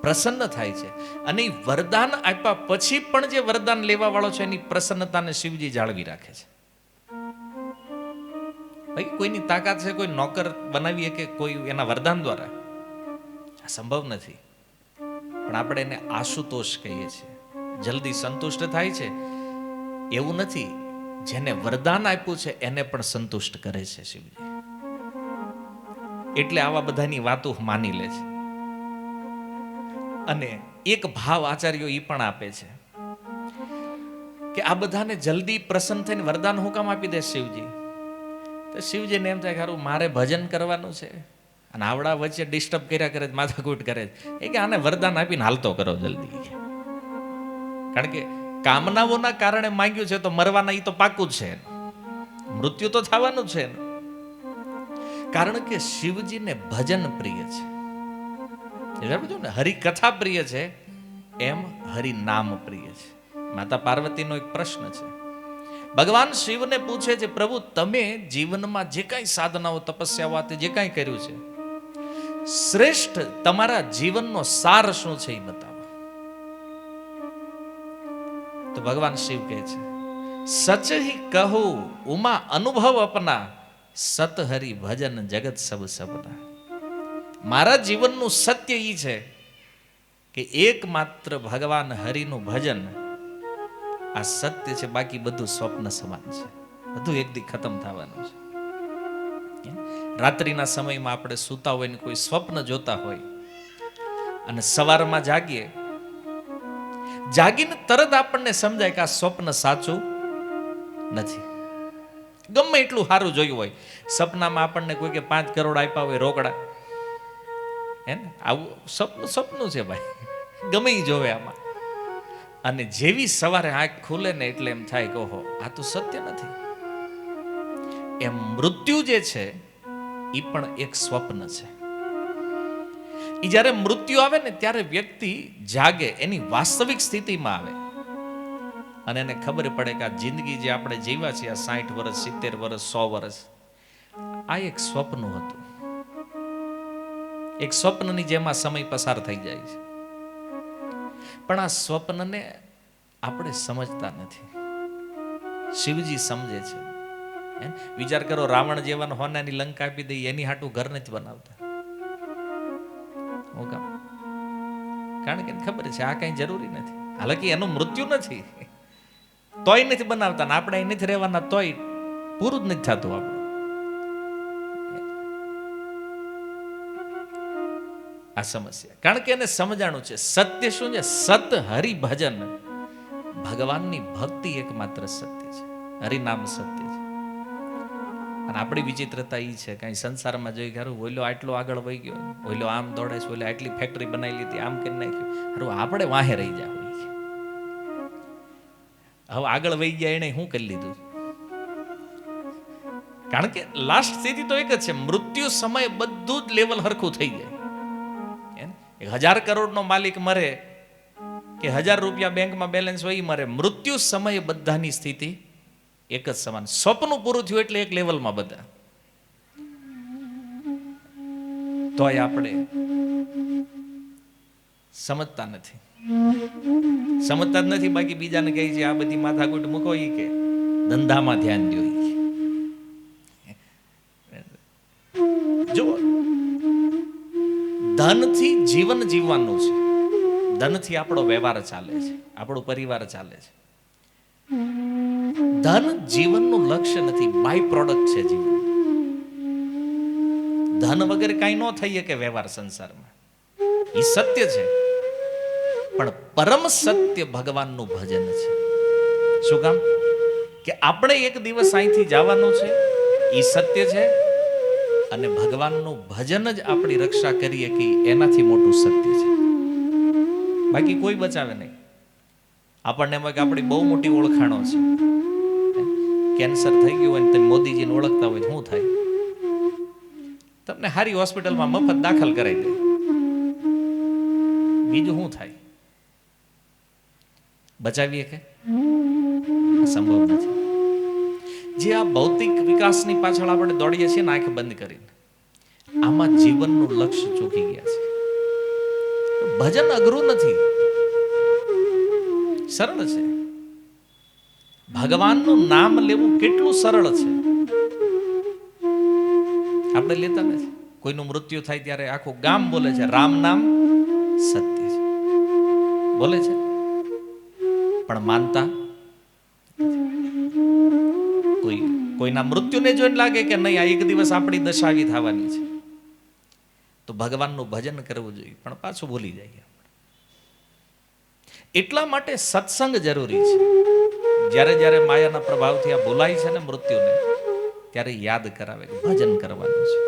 પ્રસન્ન થાય છે. અને વરદાન આપ્યા પછી પણ જે વરદાન લેવા વાળો છે એની પ્રસન્નતાને શિવજી જાળવી રાખે છે. ભાઈ કોઈની તાકાત છે કોઈ નોકર બનાવીએ કે કોઈ એના વરદાન દ્વારા? આ સંભવ નથી. પણ આપણે એને આશુતોષ કહીએ છીએ. જલ્દી સંતુષ્ટ થાય છે એવું નથી. જેને વરદાન આપ્યું છે એને પણ સંતુષ્ટ કરે છે શિવજી. એટલે આવા બધાની વાતો માની લે છે. અને એક ભાવ આચાર્યો એ પણ આપે છે કે આ બધાને જલ્દી પ્રસન્ન થઈને વરદાન હું કામ આપી દે શિવજી? તો શિવજીને એમ થાય ખરું મારે ભજન કરવાનું છે અને આવડા વચ્ચે ડિસ્ટર્બ કર્યા કરે, માથાકૂટ કરે એ કે આને વરદાન આપીને હાલતો કરો જલ્દી. કારણ કે કામનાઓના કારણે માંગ્યું છે તો મરવાના એ તો પાકું જ છે, મૃત્યુ તો થવાનું જ છે. કારણ કે શિવજીને ભજન પ્રિય છે. ને હરિકથા પ્રિય છે એમ હરિનામ પ્રિય છે. માતા પાર્વતીનો એક પ્રશ્ન છે. ભગવાન શિવને પૂછે છે, પ્રભુ તમે જીવનમાં જે કાંઈ સાધનાઓ તપસ્યાઓ જે કાંઈ કર્યું છે, શ્રેષ્ઠ તમારા જીવનનો સાર શું છે એ બતાવો. તો ભગવાન શિવ કહે છે સચ હી કહું ઉમા અનુભવ અપના, સત હરિ ભજન જગત સબ સપના. મારા જીવનનું સત્ય ઈ છે કે એકમાત્ર ભગવાન હરિનું ભજન આ સત્ય છે, બાકી બધું સ્વપ્ન સમાન છે. બધું એક દી ખતમ થવાનું છે. રાત્રિના સમયમાં આપણે સૂતા હોય ને કોઈ સ્વપ્ન જોતા હોય અને સવારમાં જાગીએ, જાગીને તરત આપણને સમજાય કે આ સ્વપ્ન સાચું નથી. ગમે એટલું સારું જોયું હોય, સપનામાં આપણને કોઈ કે 5 કરોડ આપ્યા હોય રોકડા, હે ને, આવું સપનું છે ભાઈ, ગમે એ જોવે આમાં. અને જેવી સવારે આંખ ખુલે ને એટલે એમ થાય કે ઓહો, આ તો સત્ય નથી. એમ મૃત્યુ જે છે એ પણ એક સ્વપ્ન છે. એ જ્યારે મૃત્યુ આવે ને ત્યારે વ્યક્તિ જાગે, એની વાસ્તવિક સ્થિતિમાં આવે અને એને ખબર પડે કે આ જિંદગી જે આપણે જીવ્યા છીએ, આ 60 વર્ષ 70 વર્ષ 100 વર્ષ, આ એક સ્વપ્ન હતું. એક સ્વપ્નની જેમ આ સમય પસાર થઈ જાય છે. પણ આ સ્વપ્નને આપણે સમજતા નથી. શિવજી સમજે છે. વિચાર કરો, રાવણ જેવાને હોનાની લંકા આપી દઈ, એની હાટું ઘર નથી બનાવતા. હું કામ? કારણ કે ખબર છે આ કઈ જરૂરી નથી. હાલાકી એનું મૃત્યુ નથી, તોય નથી બનાવતા. ને આપણે અહીં નથી રહેવાના, તોય પૂરું જ નથી થતું આપણું. આ સમસ્યા. કારણ કે એને સમજાણું છે સત્ય શું છે. સત હરિભજન, ભગવાનની ભક્તિ એકમાત્ર સત્ય છે. હરિનામ સત્ય છે. અને આપણી વિચિત્રતા એ છે, કઈ સંસારમાં જોઈ કે ઓલો આટલો આગળ વહી ગયો, ઓલો આમ દોડે છે, ઓલો આટલી ફેક્ટરી બનાવી લીધી, આમ કરી નાખ્યું, અરે આપણે વાહે રહી જાય. હવે આગળ વહી ગયા એને શું કરી લીધું? કારણ કે લાસ્ટ સ્થિતિ તો એક જ છે, મૃત્યુ સમયે બધું જ લેવલ હરખું થઈ જાય. 1000 કરોડનો માલિક મરે કે 1000 રૂપિયા બેંકમાં બેલેન્સ હોય મરે, મૃત્યુ સમયે બધાની સ્થિતિ એક જ સમાન. સ્વપ્ન પૂરું થયું એટલે એક લેવલમાં બધા. તોય આપણે સમજતા નથી. સમજતા જ નથી. બાકી બીજાને કહે છે આ બધી માથાકૂટ મૂકો, ઈ કે ધંધામાં ધ્યાન દો. જો ધનથી જીવન જીવવાનું છે, ધનથી આપણો વ્યવહાર ચાલે છે, આપણો પરિવાર ચાલે છે. ધન જીવનનું લક્ષ્ય નથી, બાય પ્રોડક્ટ છે જીવન. ધન વગર કઈ ન થઈ શકે વ્યવહાર સંસારમાં, એ સત્ય છે. પણ પરમ સત્ય ભગવાનનું ભજન છે. શું કામ? કે આપણે એક દિવસ અહીંથી જવાનું છે, એ સત્ય છે. અને ભગવાનનું ભજન જ આપણી રક્ષા કરીએ કે એનાથી મોટું સત્ય છે. બાકી કોઈ બચાવે નહીં. આપણને એમાં કે આપણી બહુ મોટી ઓળખાણો છે. કેન્સર થઈ ગયું હોય ને તમે મોદીજીને ઓળખતા હોય શું થાય? તમને સારી હોસ્પિટલમાં મફત દાખલ કરાવી દે. બીજું શું થાય? બચાવીએ કે? સંભવ નથી. જે આ ભૌતિક વિકાસની પાછળ આપણે દોડીએ છીએ ને આંખ બંધ કરીને, આમાં જીવનનું લક્ષ્ય ચૂકી ગયા છે. ભજન અઘરું નથી, સરળ છે. ભગવાનનું નામ લેવું કેટલું સરળ છે. આપણે લેતા નથી. કોઈનું મૃત્યુ થાય ત્યારે આખું ગામ બોલે છે રામ નામ સત્ય છે, બોલે છે, પણ માનતા કોઈના મૃત્યુને જોઈને લાગે કે નહીં આ એક દિવસ આપણી દશા આવી થવાની છે, તો ભગવાનનું ભજન કરવું જોઈએ, પણ પાછું ભૂલી જાય. એટલા માટે સત્સંગ જરૂરી છે. જ્યારે જ્યારે માયાના પ્રભાવથી આ ભૂલાય છે ને મૃત્યુને, ત્યારે યાદ કરાવે કે ભજન કરવાનું છે.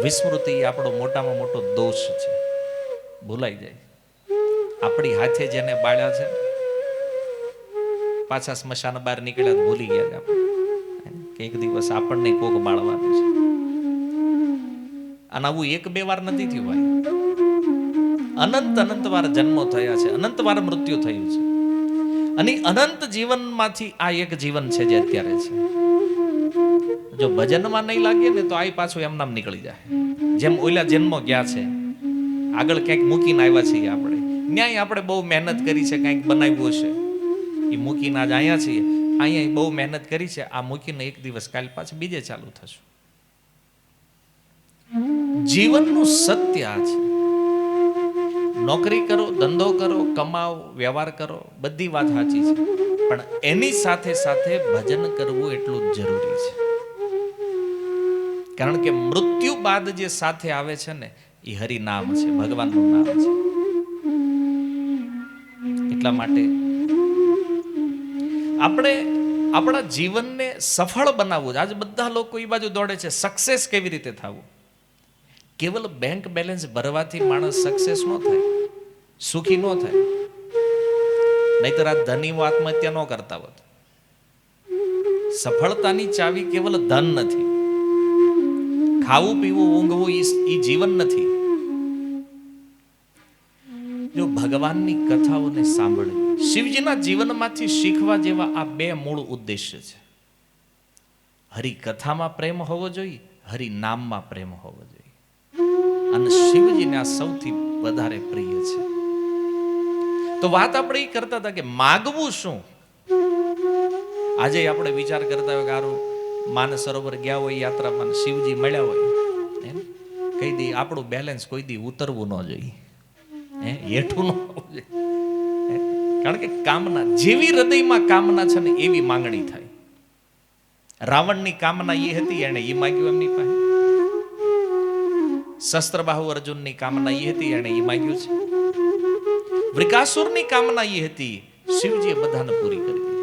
વિસ્મૃતિ આપણો મોટામાં મોટો દોષ છે, ભૂલાઈ જાય. આપણી હાથે જેને બાળ્યા છે પાછા સ્મશાન બહાર નીકળ્યા ભૂલી ગયા આપણે કે એક દિવસ આપણને કોક બાળવાનું છે. અને આવું 1-2 વાર નથી થયું ભાઈ, અનંત વાર જન્મો થયા છે, અનંત વાર મૃત્યુ થયું છે. અને અનંત જીવનમાંથી આ એક જીવન છે જે અત્યારે છે. જો ભજનમાં નહીં લાગીએ ને તો આ પાછું એમ નામ નીકળી જાય. જેમ ઓલા જન્મો ગયા છે, આગળ ક્યાંક મૂકીને આવ્યા છીએ આપણે, ન્યાય આપણે બહુ મહેનત કરી છે, કંઈક બનાવ્યું છે, એ મૂકીને આજ અહીંયા છીએ, અહીંયા બહુ મહેનત કરી છે, આ મૂકીને એક દિવસ કાલ પાછું બીજે ચાલુ થશું. જીવનનું સત્ય આ છે. નોકરી કરો, ધંધો કરો, કમાઓ, વ્યવહાર કરો, બધી વાત સાચી છે, પણ એની સાથે સાથે ભજન કરવું એટલું જ જરૂરી છે. કારણ કે મૃત્યુ બાદ જે સાથે આવે છે ને, એ હરિનામ છે, ભગવાનનું નામ છે. એટલા માટે આપણે આપણા જીવનને સફળ બનાવવું. આજે બધા લોકો એ બાજુ દોડે છે, સક્સેસ કેવી રીતે થવું. કેવલ બેંક બેલેન્સ ભરવાથી માણસ સક્સેસ ન થાય, સુખી ન થાય. નહીતર આ ધનીઓ આત્મહત્યા ન કરતા હોત. સફળતાની ચાવી કેવલ ધન નથી, ખાવું પીવું ઊંઘવું એ જીવન નથી. જો ભગવાનની કથાઓને સાંભળવી, શિવજીના જીવનમાંથી શીખવા જેવા આ બે મૂળ ઉદ્દેશ્ય છે. હરિકથામાં પ્રેમ હોવો જોઈએ, હરિનામમાં પ્રેમ હોવો જોઈએ. અને શિવજીને આ સૌથી વધારે પ્રિય છે. તો વાત આપણે એ કરતા હતા કે માગવું શું. આજે આપણે વિચાર કરતા હોય કે આરું માનસ સરોવર ગયા હોય યાત્રામાં, શિવજી મળ્યા હોય, કહી દી આપણું બેલેન્સ કોઈ દી ઉતરવું ન જોઈએ, હેઠું ન હોવું જોઈએ. કારણ કે કામના જેવી હૃદયમાં કામના છે ને એવી માંગણી થાય. રાવણની કામના એ હતી, એને એ માગ્યું એમની પાસે. શસ્ત્રબાહુ અર્જુનની કામના એ હતી, એને એ માગ્યું છે. વૃકાસુરની કામના એ હતી, શિવજીએ બધાને પૂરી કરી દીધી.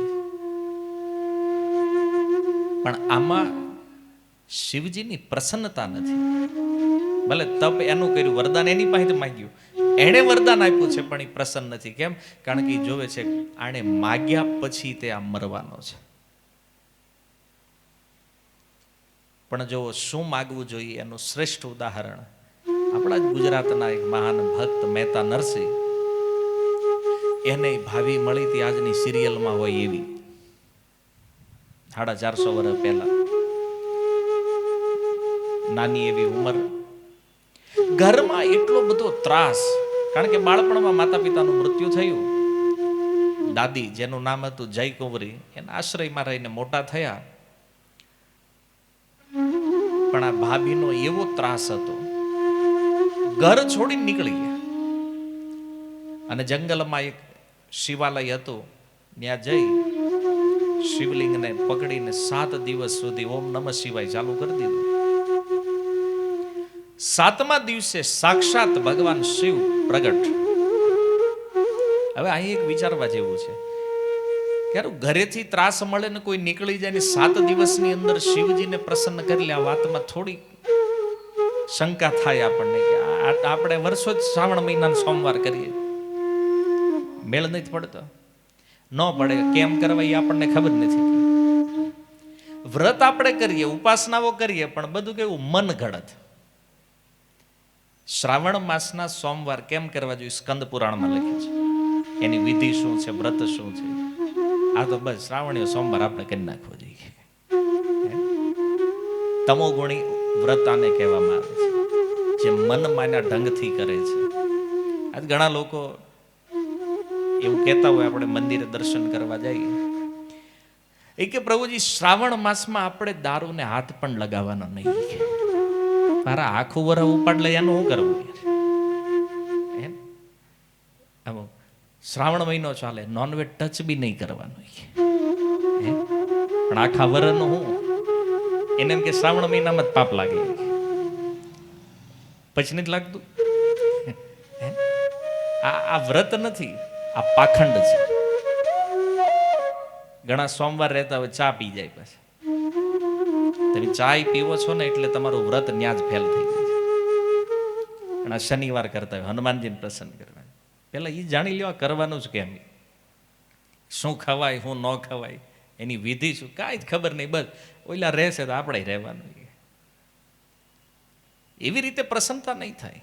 પણ આમાં શિવજીની પ્રસન્નતા નથી. ભલે તપ એનું કર્યું, વરદાન એની પાસે માંગ્યું, એણે વરદાન આપ્યું છે, પણ એ પ્રસન્ન નથી. કેમ? કારણ કે એ જોવે છે આણે માગ્યા પછી તે આ મરવાનો છે. પણ જો શું માગવું જોઈએ એનું શ્રેષ્ઠ ઉદાહરણ આપણા જ ગુજરાતના એક મહાન ભક્ત મહેતા નરસિંહ, એને ભાવિ મળી હતી આજની સિરિયલમાં હોય એવી, 450 વર્ષ પહેલા. નાની એવી ઉંમર, ઘરમાં એટલો બધો ત્રાસ. કારણ કે બાળપણમાં માતા પિતાનું મૃત્યુ થયું. દાદી, જેનું નામ હતું જય કુંવરી, એના આશ્રયમાં રહીને મોટા થયા. પણ આ ભાભીનો એવો ત્રાસ હતો, ઘર છોડીને નીકળી ગયા અને જંગલમાં એક શિવાલય હતું, ત્યાં જઈ શિવલિંગને પકડીને 7 દિવસ સુધી ઓમ નમઃ શિવાય ચાલુ કરી દીધું. 7મા દિવસે સાક્ષાત ભગવાન શિવ પ્રગટ. હવે અહીં એક વિચારવા જેવું છે, ક્યારે ઘરેથી ત્રાસ મળે ને કોઈ નીકળી જાય ને 7 દિવસની અંદર શિવજીને પ્રસન્ન કરી લે, આ વાતમાં થોડી શંકા થાય આપણને કે આપણે વર્ષો જ શ્રાવણ મહિનાનો સોમવાર કરીએ, મેળ નથી પડતો. ન પડે કેમ કરવા એ આપણને ખબર નથી. વ્રત આપણે કરીએ, ઉપાસનાઓ કરીએ, પણ બધું કેવું મન ઘડત. શ્રાવણ માસના સોમવાર કેમ કરવા જોઈએ સ્કંદ પુરાણમાં લખ્યું છે, એની વિધિ શું છે, વ્રત શું છે. આ તો બસ શ્રાવણીય સોમવાર આપણે કરી નાખવો જોઈએ. તમોગુણી વ્રત આને કહેવામાં આવે છે, જે મન માના ઢંગથી કરે છે. આજ ઘણા લોકો એવું કહેતા હોય, આપણે મંદિરે દર્શન કરવા જઈએ, એ કે પ્રભુજી શ્રાવણ માસમાં આપણે દારૂને હાથ પણ લગાવવાનો નહીં. મારા આખું વરહ ઉપાડ લે એનું શું કરવું? શ્રાવણ મહિનો ચાલે, નોનવેજ ટચ બી નહીં કરવાનું. પણ આખા વરહનું હું એને એમ કે શ્રાવણ મહિનામાં જ પાપ લાગે, પછી નથી લાગતું. આ વ્રત નથી, આ પાખંડ છે. ઘણા સોમવાર રહેતા હોય, ચા પી જાય. પછી તમે ચા પીવો છો ને એટલે તમારું વ્રત ન્યા જ ફેલ થઈ જાય છે. ઘણા શનિવાર કરતા હોય, હનુમાનજીને પ્રસન્ન કરવા. પેલા એ જાણી લેવા કરવાનું જ કેમ, શું ખવાય શું ન ખવાય, એની વિધિ શું, કાંઈ જ ખબર નહીં. બસ ઓલા રહેશે તો આપણે રહેવાનું. એવી રીતે પ્રસન્નતા નહીં થાય.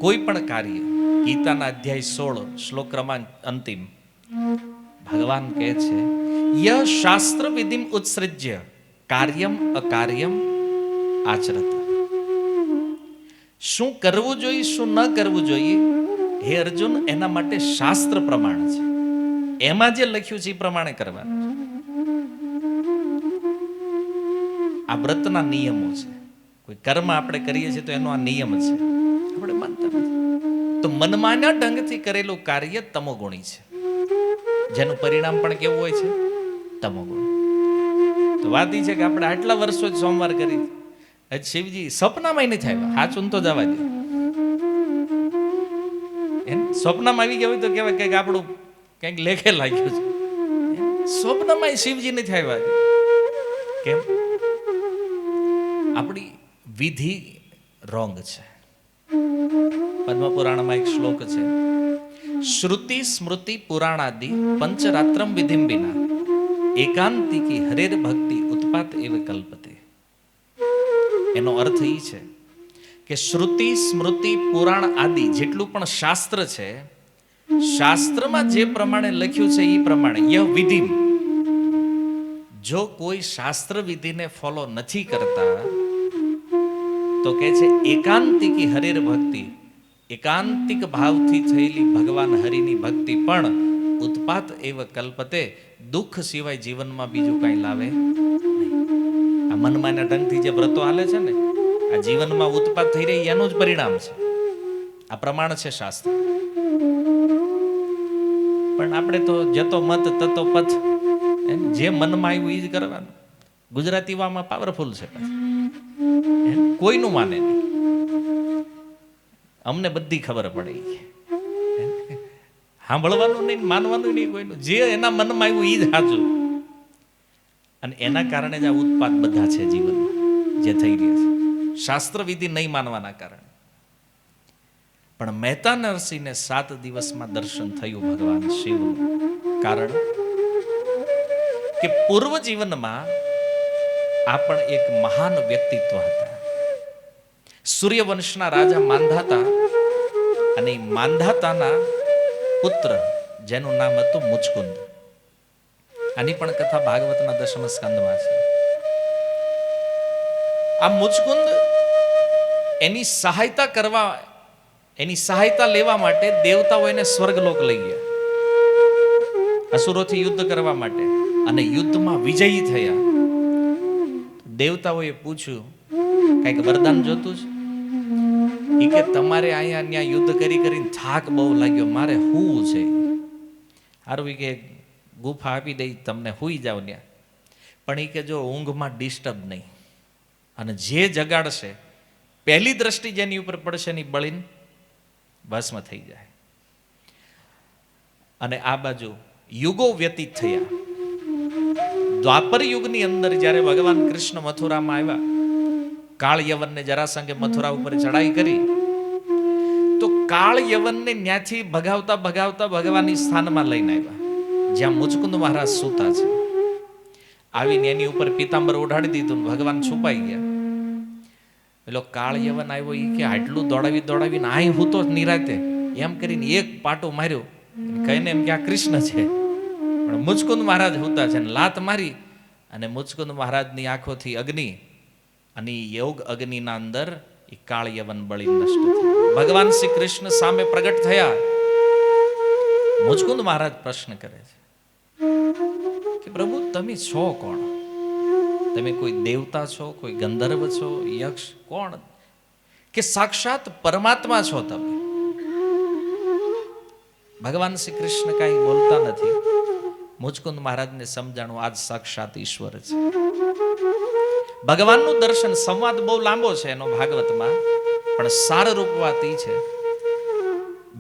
કોઈ પણ કાર્ય, ગીતાના અધ્યાય 16 શ્લોક ક્રમાંક અંતિમ, ભગવાન કહે છે ય શાસ્ત્ર વિધિમ ઉત્સૃજ્ય કાર્યમ અકાર્યમ આચરત. શું કરવું જોઈએ શું ન કરવું જોઈએ, હે અર્જુન, એના માટે શાસ્ત્ર પ્રમાણ છે. એમાં જે લખ્યું છે એ પ્રમાણે કરવાનું છે. આ વ્રતના નિયમો છે. કોઈ કર્મ આપણે કરીએ છીએ તો એનો આ નિયમ છે, આપણે માનતા નથી. તો મનમાના ઢંગથી કરેલું કાર્ય તમોગુણી છે, જેનું પરિણામ પણ કેવું હોય છે? તમોગુણ. તો વાત એ છે કે આપણે આટલા વર્ષો જ સોમવાર કરી, હજી શિવજી સપનામાં નથી આવ્યા. હાચું તો જવા દે, સ્વપ્નમાં આવી ગયા હોય તો કહેવાય કંઈક આપણું કંઈક લેખે લાગ્યું છે. સ્વપ્નમાં શિવજી નથી આવ્યા. કેમ? આપણી વિધિ રોંગ છે. પદ્મપુરાણમાં એક શ્લોક છે, શ્રુતિ સ્મૃતિ પુરાણાદિ પંચરાત્રમ વિધિમ વિના એકાંતિકી હરેર ભક્તિ ઉત્પાત એવ કલ્પતે. એનો અર્થ એ છે કે શ્રુતિ સ્મૃતિ પુરાણ આદિ જેટલું પણ શાસ્ત્ર છે, શાસ્ત્રમાં જે પ્રમાણે લખ્યું છે એ પ્રમાણે યહ વિધિ, જો કોઈ શાસ્ત્ર વિધિને ફોલો નથી કરતા તો કે છે એકાંતિકી હરેર ભક્તિ, એકાંતિક ભાવથી થયેલી ભગવાન હરિની ભક્તિ પણ ઉત્પાત એવ કલ્પતે, દુઃખ સિવાય જીવનમાં બીજું કઈ લાવે નહીં. આ મનમાના ઢંગથી જે વ્રતો હાલે છે ને, આ જીવનમાં ઉત્પાત થઈ રહી એનું જ પરિણામ છે. આ પ્રમાણ છે શાસ્ત્ર. પણ આપણે તો જતો મત તતો પથ, જે મનમાં આવ્યું એ જ કરવાનું. ગુજરાતીમાં પાવરફુલ છે, કોઈનું માને નહીં. અમને બધી ખબર પડે, સાંભળવાનું નહીં, માનવાનું નહીં કોઈનું. જે એના મનમાં આવ્યું એ જ સાચું. અને એના કારણે જ આ ઉત્પાદ બધા છે જીવનમાં જે થઈ રહ્યા છે, શાસ્ત્ર વિધિ નહીં માનવાના કારણે. પણ મહેતા નરસિંહને 7 દિવસમાં દર્શન થયું ભગવાન શિવનું. કારણ કે પૂર્વ જીવનમાં આ પણ એક મહાન વ્યક્તિત્વ હતા. સૂર્યવંશના રાજા માંધાતા, અને માંધાતાના પુત્ર જેનું નામ હતું મુચકુંદ. આની પણ કથા ભાગવતના 10મ સ્કંદમાં છે. આ મુચકુંદ એની સહાયતા લેવા માટે દેવતાઓ એને સ્વર્ગલોક લઈ ગયા, અસુરોથી યુદ્ધ કરવા માટે. અને યુદ્ધમાં વિજયી થયા. દેવતાઓએ પૂછ્યું, કઈક વરદાન જોતું છે? કે તમારે અહીંયા ત્યાં યુદ્ધ કરીને થાક બહુ લાગ્યો, મારે હુંવું છે. હારું કે ગુફા આપી દઈ તમને, હુઈ જાવ ત્યાં. પણ એ કે જો ઊંઘમાં ડિસ્ટર્બ નહીં, અને જે જગાડશે પહેલી દ્રષ્ટિ જેની ઉપર પડશે ની બળીને ભસ્મ થઈ જાય. અને આ બાજુ યુગો વ્યતીત થયા. દ્વાપર યુગની અંદર જ્યારે ભગવાન કૃષ્ણ મથુરામાં આવ્યા, કાળ યવનને જરાસંઘે મથુરા ઉપર ચડાઈ કરી, તો કાળ યવનને ન્યાથી ભગાવતા ભગાવતા ભગવાનની સ્થાનમાં લઈને આવ્યા, જ્યાં મુચકુંદ મહારાજ સૂતા છે. આવીને એની ઉપર પીતાંબર ઓઢાડી દીધું, ભગવાન છુપાઈ ગયા. પેલો કાળ યવન આવ્યો, એ કે આટલું દોડાવીને અહીં હું તો નિરાતે એમ કરીને એક પાટો માર્યો, કહીને એમ કે આ કૃષ્ણ છે. પણ મુચકુંદ મહારાજ હોતા છે, લાત મારી અને મુચકુંદ મહારાજની આંખોથી અગ્નિ, અને યોગ અગ્નિના અંદર એ કાળ યવન બળી નષ્ટ થયું. ભગવાન શ્રી કૃષ્ણ સામે પ્રગટ થયા. મુચકુંદ મહારાજ પ્રશ્ન કરે છે કે પ્રભુ તમે છો કોણ? તમે કોઈ દેવતા છો, કોઈ ગંધર્વ છો, યક્ષ, કોણ? કે સાક્ષાત પરમાત્મા છો તમે. ભગવાન શ્રી કૃષ્ણ કાંઈ બોલતા નથી. મુચકુંદ મહારાજને સમજાણું આજ સાક્ષાત ઈશ્વર છે. ભગવાનનું દર્શન, સંવાદ બહુ લાંબો છે એનો ભાગવતમાં, પણ સારરૂપ વાત એ છે,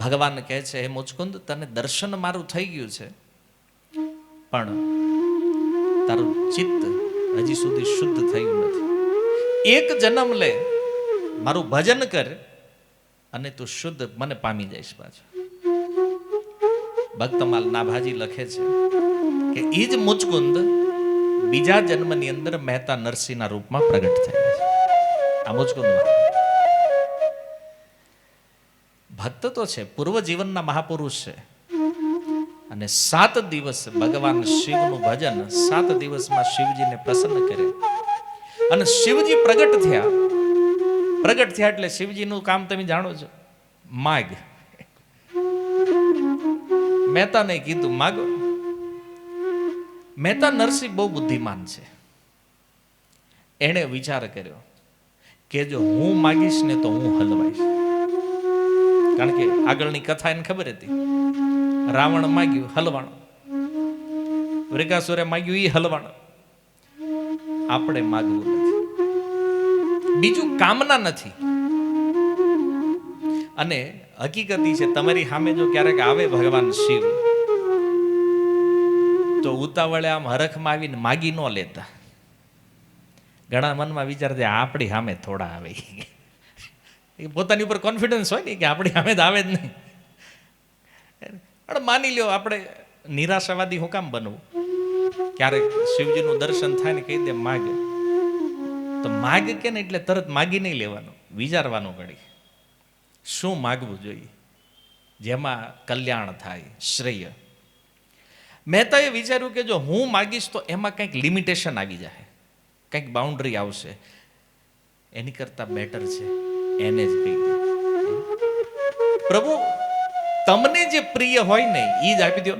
ભગવાન કહે છે, હે મુચકુંદ, તને દર્શન મારું થઈ ગયું છે, પણ તારું ચિત્ત હજી સુધી શુદ્ધ થયું નથી. એક જન્મ લે, મારું ભજન કર, અને તું શુદ્ધ મને પામી જઈશ પાછો. ભક્તમાલ નાભાજી લખે છે કે ઈ જ મુચકુંદ બીજા જન્મની અંદર મહેતા નરસિંહના રૂપમાં પ્રગટ થયા છે. આ મુચકુંદ ભક્ત તો છે, પૂર્વ જીવનના મહાપુરુષ છે. અને 7 દિવસ ભગવાન શિવનું ભજન, 7 દિવસમાં શિવજીને પ્રસન્ન કરે. અને શિવજી પ્રગટ થયા પ્રગટ થયા એટલે શિવજીનું કામ તમે જાણો છો, માગ. મહેતાને કીધું માગો. મહેતા નરસિંહ બહુ બુદ્ધિમાન છે. એણે વિચાર કર્યો કે જો હું માગીશ ને તો હું હલવાઈશ. કારણ કે આગળની કથા એને ખબર હતી. રાવણ માગ્યું હલવાણો, વૃકાસુરે માગ્યું એ હલવાણો. આપણે માગવું નથી, બીજું કામના નથી. અને હકીકત છે, તમારી સામે જો ક્યારેક આવે ભગવાન શિવ, તો ઉતાવળે આમ હરખમાં આવીને માગી ન લેતા. ઘણા મનમાં વિચારશે આપણી સામે થોડા આવે. એ પોતાની ઉપર કોન્ફિડન્સ હોય ને કે આપણી સામે તો આવે જ નહીં. પણ માની લ્યો આપણે નિરાશાવાદી હું કામ બનવું? ક્યારેક શિવજીનું દર્શન થાય ને કહી દે માગ, તો માગ કે ને એટલે તરત માગી નહીં લેવાનું, વિચારવાનું ઘડી શું માગવું જોઈએ જેમાં કલ્યાણ થાય, શ્રેય. મહેતાએ વિચાર્યું કે જો હું માગીશ તો એમાં કંઈક લિમિટેશન આવી જાય, કંઈક બાઉન્ડ્રી આવશે. એની કરતા બેટર છે એને જ કહી દે, પ્રભુ તમને જે પ્રિય હોય ને એ જ આપી દો.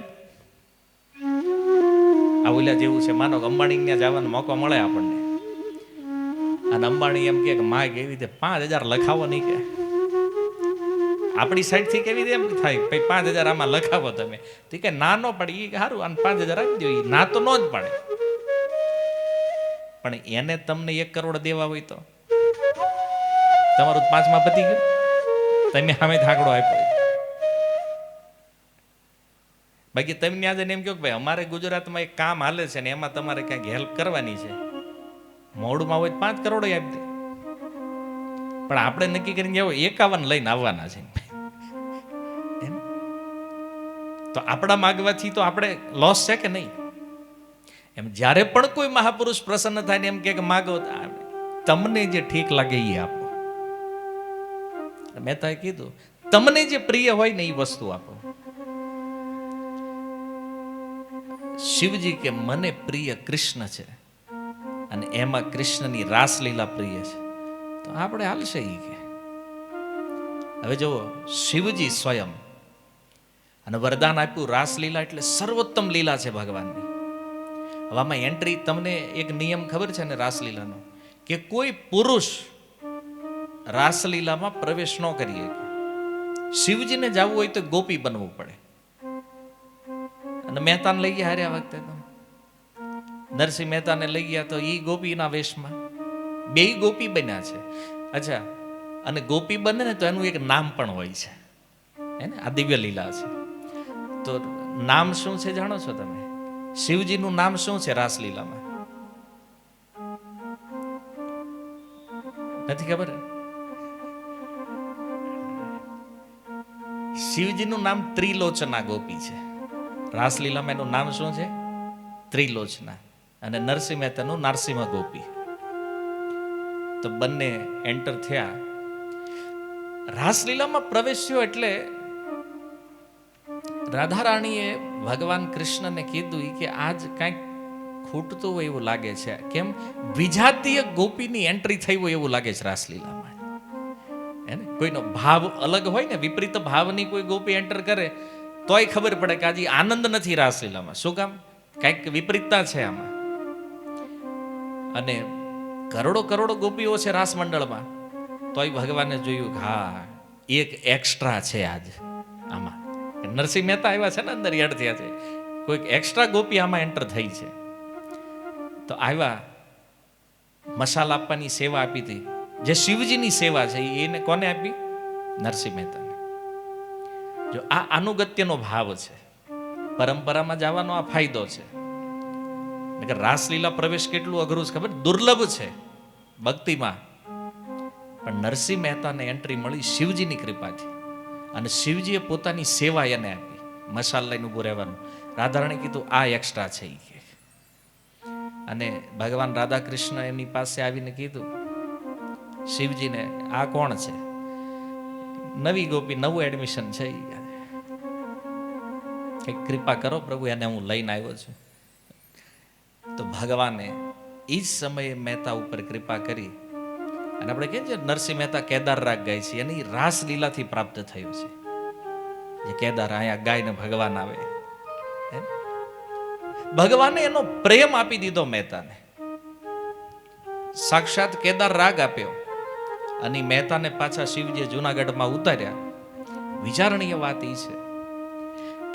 આ ઓલા જેવું છે, માનો અંબાણી ત્યાં જવાનો મોકો મળે આપણને, અને અંબાણી એમ કે માગ એવી રીતે 5,000 લખાવો નહીં કે આપણી સાઈડથી કેવી રીતે એમ થાય ભાઈ 5,000 આમાં લખાવો તમે, તો કે ના ન પડે એ સારું, આને 5,000 આપી દો, એ ના તો ન જ પડે. પણ એને તમને 1 કરોડ દેવા હોય તો તમારું 5માં પતી ગયું, તમે સામે થાકડો આપ્યો. બાકી તમે ત્યાં જઈને એમ કહો કે ભાઈ અમારે ગુજરાતમાં એક કામ હાલે છે ને એમાં તમારે ક્યાંક હેલ્પ કરવાની છે, મોડમાં હોય 5 કરોડ આપી દે. પણ આપણે નક્કી કરીને જાવ 51 લઈને આવવાના છે, તો આપણા માગવાથી તો આપણે લોસ છે કે નહીં? એમ જ્યારે પણ કોઈ મહાપુરુષ પ્રસન્ન થાય ને એમ કે માગો, તમને જે ઠીક લાગે એ આપો. મહેતાએ કીધું તમને જે પ્રિય હોય ને એ વસ્તુ આપો. શિવજી કે મને પ્રિય કૃષ્ણ છે અને એમાં કૃષ્ણની રાસલીલા પ્રિય છે, તો આપણે હાલશે ઈ કે. હવે જુઓ, શિવજી સ્વયં અને વરદાન આપ્યું રાસલીલા એટલે સર્વોત્તમ લીલા છે ભગવાનની. હવે આમાં એન્ટ્રી, તમને એક નિયમ ખબર છે ને રાસલીલાનો, કે કોઈ પુરુષ રાસલીલામાં પ્રવેશ ન કરીએ. શિવજીને જવું હોય તો ગોપી બનવું પડે. અને મહેતાને લઈ ગયા હારે આ વખતે તો નરસિંહ મહેતાને લઈ ગયા તો એ ગોપીના વેશમાં, 2 ગોપી બન્યા છે. અચ્છા, અને ગોપી બને ને તો એનું એક નામ પણ હોય છે, હે ને? આ દિવ્ય લીલા છે. તો નામ શું છે જાણો છો તમે? શિવજીનું નામ શું છે રાસલીલામાં? નથી ખબર? શિવજીનું નામ ત્રિલોચના ગોપી છે. રાસલીલામાં એનું નામ શું છે? ત્રિલોચના. અને નરસિંહ મહેતાનું નરસિંહ ગોપી. તો બંને એન્ટર થયા. રાસલીલામાં પ્રવેશ્યો એટલે રાધા રાણીએ ભગવાન કૃષ્ણને કીધું કે આજ કંઈક ખૂટતું હોય એવું લાગે છે. કેમ? વિજાતીય ગોપીની એન્ટ્રી થઈ હોય એવું લાગે છે રાસલીલામાં. એને કોઈનો ભાવ અલગ હોય ને, વિપરીત ભાવની કોઈ ગોપી એન્ટર કરે તોય ખબર પડે કે આજે આનંદ નથી રાસલીલામાં. શું કામ? કંઈક વિપરીતતા છે આમાં. અને કરોડો કરોડો ગોપીઓ છે રાસ મંડળમાં, તોય ભગવાને જોયું કે હા એક એક્સ્ટ્રા છે આજ આમાં. નરસિંહ મહેતા આવ્યા છે ને અંદર યાદ થયા છે, કોઈક એક્સ્ટ્રા ગોપી આમાં એન્ટર થઈ છે. તો આવ્યા, મસાલા આપવાની સેવા આપી હતી, જે શિવજીની સેવા છે એને કોને આપી? નરસિંહ મહેતાને. જો આ અનુગત્યનો ભાવ છે, પરંપરામાં જવાનો આ ફાયદો છે. રાસલીલા પ્રવેશ કેટલું અઘરું છે ખબર? દુર્લભ છે ભક્તિમાં. પણ નરસિંહ મહેતાને એન્ટ્રી મળી શિવજીની કૃપાથી, અને શિવજીએ પોતાની સેવા એને આપી, મસાલ લઈને ઊભું રહેવાનું. રાધારાણી કીધું આ એક્સ્ટ્રા છે ઈ કે. અને ભગવાન રાધા કૃષ્ણ એમની પાસે આવીને કીધું શિવજીને, આ કોણ છે? નવી ગોપી, નવું એડમિશન છે, કંઈક કૃપા કરો પ્રભુ, એને હું લઈને આવ્યો છું. તો ભગવાને એ જ સમયે મહેતા ઉપર કૃપા કરી અને આપણે કહીએ છીએ નરસિંહ મહેતા કેદાર રાગ ગાય છે, એની રાસલીલાથી પ્રાપ્ત થયું છે. જે કેદાર અહીંયા ગાયને ભગવાન આવે, ભગવાને એનો પ્રેમ આપી દીધો મહેતાને, સાક્ષાત કેદાર રાગ આપ્યો અને મહેતાને પાછા શિવજીએ જુનાગઢમાં ઉતાર્યા. વિચારણીય વાત એ છે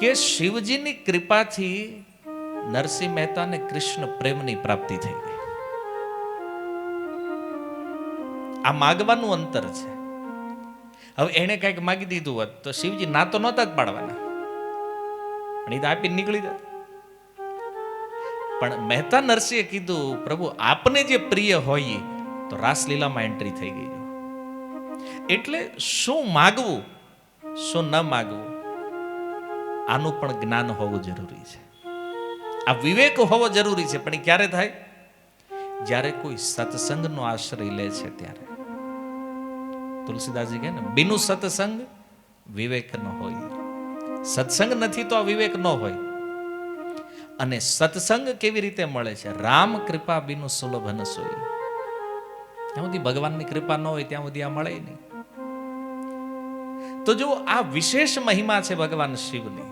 કે શિવજીની કૃપાથી નરસિંહ મહેતાને કૃષ્ણ પ્રેમની પ્રાપ્તિ થઈ ગઈ. આ માગવાનું અંતર છે. હવે એને કંઈક માગી દીધું હોત તો શિવજી ના તો નહોતા જ પાડવાના, પણ એ તો આપીને નીકળી જતા. પણ મહેતા નરસિંહે કીધું, પ્રભુ આપને જે પ્રિય હોય તો રાસલીલામાં એન્ટ્રી થઈ ગઈ. એટલે શું માગવું શું ન માગવું આનું પણ જ્ઞાન હોવું જરૂરી છે. આ વિવેક હોવો જરૂરી છે. પણ એ ક્યારે થાય? જ્યારે કોઈ સત્સંગનો આશ્રય લે છે ત્યારે. તુલસીદાસજી કહે ને, બિનુ સત્સંગ વિવેક ન હોય. સત્સંગ નથી તો આ વિવેક ન હોય. અને સત્સંગ કેવી રીતે મળે છે? રામ કૃપા બિનુ સુલભ ન સોઈ. ત્યાં સુધી ભગવાનની કૃપા ન હોય ત્યાં સુધી આ મળે નહીં. તો જો આ વિશેષ મહિમા છે ભગવાન શિવની.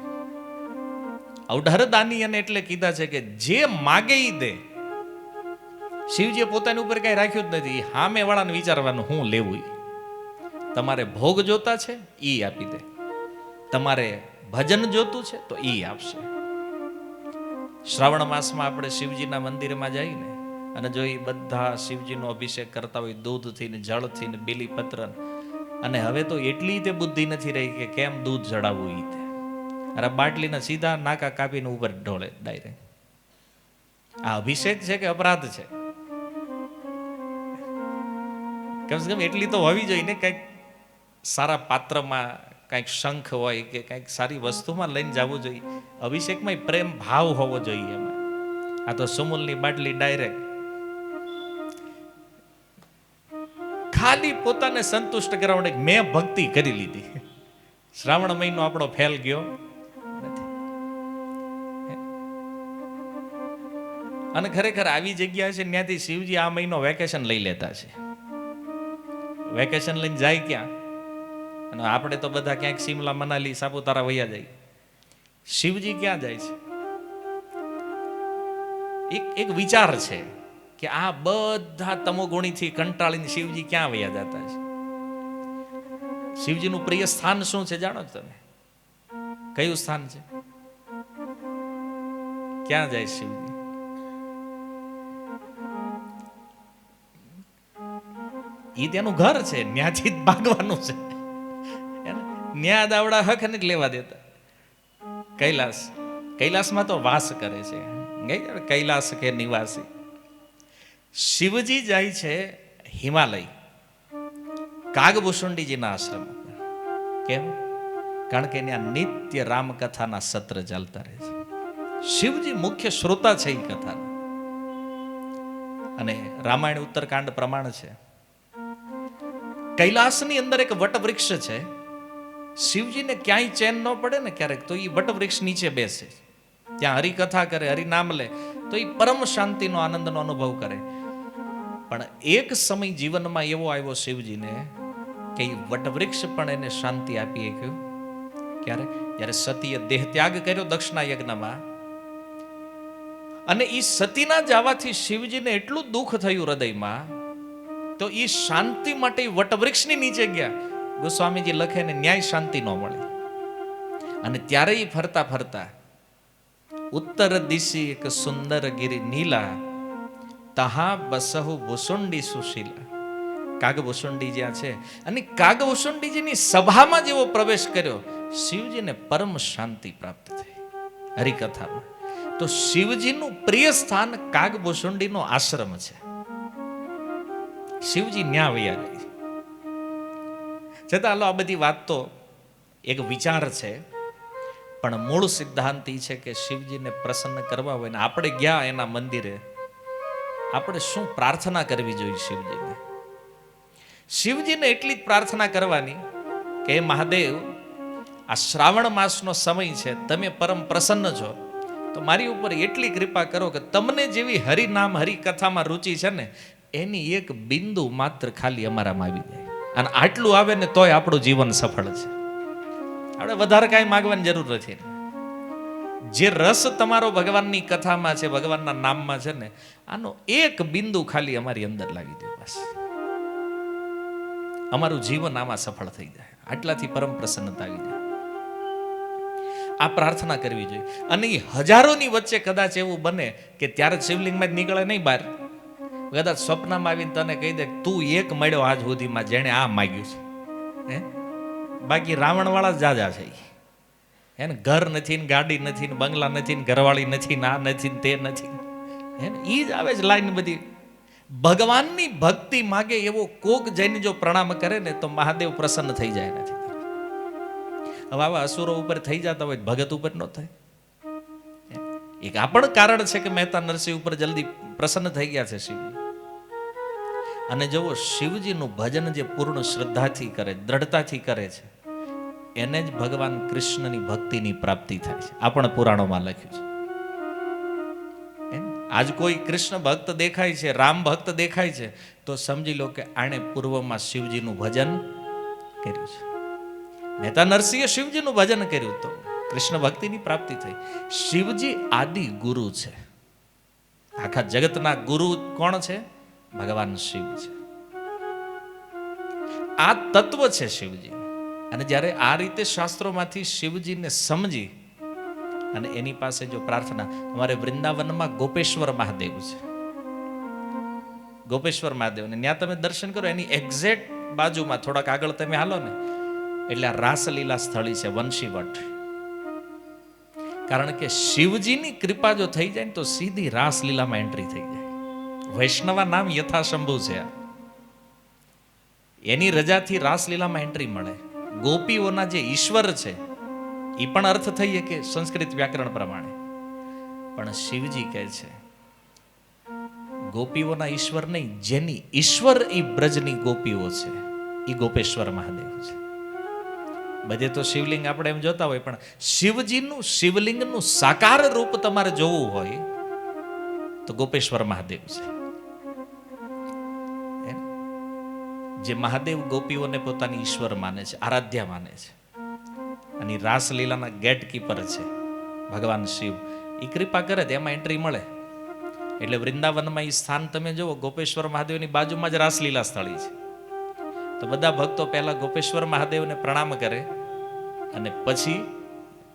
ઔઢરદાની અને એટલે કીધા છે કે જે માગે ઈ દે. શિવજીએ પોતાની ઉપર કઈ રાખ્યું જ નથી. સામે વાળાને વિચારવાનું હું લેવું. તમારે ભોગ જોતા છે ઈ આપી દે, તમારે ભજન જોતું છે તો ઈ આપશે. શ્રાવણ માસમાં આપણે શિવજીના મંદિરમાં જઈને અને જો એ બધા શિવજીનો અભિષેક કરતા હોય દૂધથી ને જળથી ને બીલીપત્ર, અને હવે તો એટલી તે બુદ્ધિ નથી રહી કે કેમ દૂધ ચડાવવું. ઈ તે અરે બાટલીને સીધા નાકા કાપીને ઉપર ઢોળે ડાયરેક્ટ. આ અભિષેક છે કે અપરાધ છે? કમસે કમ એટલી તો હોવી જોઈએ ને, કંઈક સારા પાત્રમાં કંઈક શંખ હોય કે કંઈક સારી વસ્તુમાં લઈને જવું જોઈએ. અભિષેકમાં પ્રેમ ભાવ હોવો જોઈએ એમાં. આ તો સુમૂલની બાટલી ડાયરેક્ટ. ખાલી પોતાને સંતુષ્ટ કરવા માટે મેં ભક્તિ કરી લીધી. શ્રાવણ મહિનો આપણો ફેલ ગયો નથી. અને ખરેખર આવી જગ્યા છે ત્યાંથી શિવજી આ મહિનો વેકેશન લઈ લેતા છે. વેકેશન લઈને જાય ક્યાં? અને આપણે તો બધા ક્યાંક શિમલા મનાલી સાપુતારા વયા જાય. શિવજી ક્યાં જાય છે? એક વિચાર છે કે આ બધા તમોગુણીથી કંટાળીને શિવજી ક્યાં વયા જતા છે? શિવજીનું પ્રિય સ્થાન શું છે જાણો છો તમે? કયું સ્થાન છે? ક્યાં જાય શિવજી? ઈ તેનું ઘર છે, ન્યાથી જ ભાગવાનું છે. ન્યા દાવડા હક નથી લેવા દેતા. કૈલાસ, કૈલાસમાં તો વાસ કરે છે. કૈલાસ કે નિવાસી. શિવજી જાય છે હિમાલય, કાગભૂષુંડીજીના આશ્રમ. કેમ? કારણ કે ત્યાં નિત્ય રામકથાના સત્ર ચાલતા રહે છે. શિવજી મુખ્ય શ્રોતા છે એ કથાના. અને રામાયણ ઉત્તરકાંડ પ્રમાણ છે. કૈલાસની અંદર એક વટવૃક્ષ છે. શિવજીને ક્યાંય ચેન ન પડે ને ક્યારેક તો એ વટવૃક્ષ નીચે બેસે, ત્યાં હરિકથા કરે, હરિનામ લે તો એ પરમ શાંતિનો આનંદનો અનુભવ કરે. પણ એક સમય જીવનમાં એવો આવ્યો શિવજીને કે એ વટવૃક્ષ પણ એને શાંતિ આપી શક્યું. ક્યારે? જ્યારે સતીએ દેહ ત્યાગ કર્યો દક્ષના યજ્ઞમાં, અને એ સતીના જવાથી શિવજીને એટલું દુઃખ થયું હૃદયમાં, તો એ શાંતિ માટે વટવૃક્ષની નીચે ગયા. ગોસ્વામીજી લખે ને ન્યાય શાંતિ ન મળે. અને ત્યારે એ ફરતા ફરતા ઉત્તર દિશી એક સુંદર ગિરી નીલા, તહા બસહુ ભૂસુંડી સુશીલા. કાગભૂષુંડી જ્યાં છે, અને કાગભૂષુંડીજીની સભામાં જેવો પ્રવેશ કર્યો, શિવજીને પરમ શાંતિ પ્રાપ્ત થઈ હરિકથામાં. તો શિવજીનું પ્રિય સ્થાન કાગભૂષુંડીનો આશ્રમ છે. શિવજી ન્યા વયા જાય. છતાં હાલો આ બધી વાત તો એક વિચાર છે, પણ મૂળ સિદ્ધાંત એ છે કે શિવજીને પ્રસન્ન કરવા હોય ને આપણે ગયા એના મંદિરે, આપણે શું પ્રાર્થના કરવી જોઈએ શિવજીને? શિવજીને એટલી જ પ્રાર્થના કરવાની કે હે મહાદેવ, આ શ્રાવણ માસનો સમય છે, તમે પરમ પ્રસન્ન છો, તો મારી ઉપર એટલી કૃપા કરો કે તમને જેવી હરિનામ હરિકથામાં રુચિ છે ને એની એક બિંદુ માત્ર ખાલી અમારામાં આવી જાય, અને આટલું આવે ને તોય આપણું જીવન સફળ છે. આપણે વધારે કાંઈ માગવાની જરૂર નથી. જે રસ તમારો ભગવાનની કથામાં છે, ભગવાનના નામમાં છે ને, આનો એક બિંદુ ખાલી અમારી અંદર લાવી દે, બસ અમારું જીવન આમાં સફળ થઈ જાય. આટલાથી પરમ પ્રસન્નતા આવી જાય. આ પ્રાર્થના કરવી જોઈએ. અને એ હજારોની વચ્ચે કદાચ એવું બને કે ત્યારે શિવલિંગમાં જ નીકળે નહીં બહાર, કદાચ સ્વપ્નમાં આવીને તને કહી દે તું એક મળ્યો આજ સુધીમાં જેણે આ માગ્યું છે, બાકી રાવણ વાળા જાજા છે. એને ઘર નથી ને ગાડી નથી ને બંગલા નથી ને ઘરવાળી નથી ને આ નથી ને તે નથી, એ જ આવે છે લાઈન બધી. ભગવાનની ભક્તિ માગે એવો કોક જઈને જો પ્રણામ કરે ને તો મહાદેવ પ્રસન્ન થઈ જાય. નથી હવે આવા અસુરો ઉપર થઈ જતા હોય, ભગત ઉપર ન થાય. એક આ પણ કારણ છે કે મહેતા નરસિંહ ઉપર જલ્દી પ્રસન્ન થઈ ગયા છે શિવ. અને જુઓ, શિવજીનું ભજન જે પૂર્ણ શ્રદ્ધાથી કરે, દ્રઢતાથી કરે છે, એને જ ભગવાન કૃષ્ણની ભક્તિની પ્રાપ્તિ થાય છે. આ પણ પુરાણોમાં લખ્યું છે. આજ કોઈ કૃષ્ણ ભક્ત દેખાય છે, રામ ભક્ત દેખાય છે, તો સમજી લો કે આણે પૂર્વમાં શિવજીનું ભજન કર્યું છે. મહેતા નરસિંહે શિવજીનું ભજન કર્યું તો કૃષ્ણ ભક્તિની પ્રાપ્તિ થઈ. શિવજી આદિ ગુરુ છે. આખા જગતના ગુરુ કોણ છે? ભગવાન શિવ છે. આ તત્વ છે શિવજી. અને જ્યારે આ રીતે શાસ્ત્રોમાંથી શિવજીને સમજી અને એની પાસે જો પ્રાર્થના, અમારે વૃંદાવનમાં ગોપેશ્વર મહાદેવ છે. ગોપેશ્વર મહાદેવ ને ત્યાં તમે દર્શન કરો, એની એક્ઝેક્ટ બાજુમાં થોડાક આગળ તમે હાલો ને એટલે આ રાસલીલા સ્થળી છે, વંશીવટ. કારણ કે શિવજીની કૃપા જો થઈ જાય ને તો સીધી રાસલીલામાં એન્ટ્રી થઈ જાય. વૈષ્ણવા નામ યથાશંભુ છે. એની રજાથી રાસલીલામાં એન્ટ્રી મળે. ગોપીઓના જે ઈશ્વર છે એ પણ અર્થ થઈએ કે સંસ્કૃત વ્યાકરણ પ્રમાણે, પણ શિવજી કહે છે ગોપીઓના ઈશ્વર નહીં, જેની ઈશ્વર એ બ્રજની ગોપીઓ છે, એ ગોપેશ્વર મહાદેવ છે. બધે તો શિવલિંગ આપણે એમ જોતા હોય, પણ શિવજીનું શિવલિંગનું સાકાર રૂપ તમારે જોવું હોય તો ગોપેશ્વર મહાદેવ છે. જે મહાદેવ ગોપીઓને પોતાની ઈશ્વર માને છે, આરાધ્ય માને છે, અને રાસલીલાના ગેટ કીપર છે ભગવાન શિવ. એ કૃપા કરે તો એમાં એન્ટ્રી મળે. એટલે વૃંદાવનમાં એ સ્થાન તમે જુઓ, ગોપેશ્વર મહાદેવની બાજુમાં જ રાસલીલા સ્થળી છે. તો બધા ભક્તો પહેલા ગોપેશ્વર મહાદેવને પ્રણામ કરે અને પછી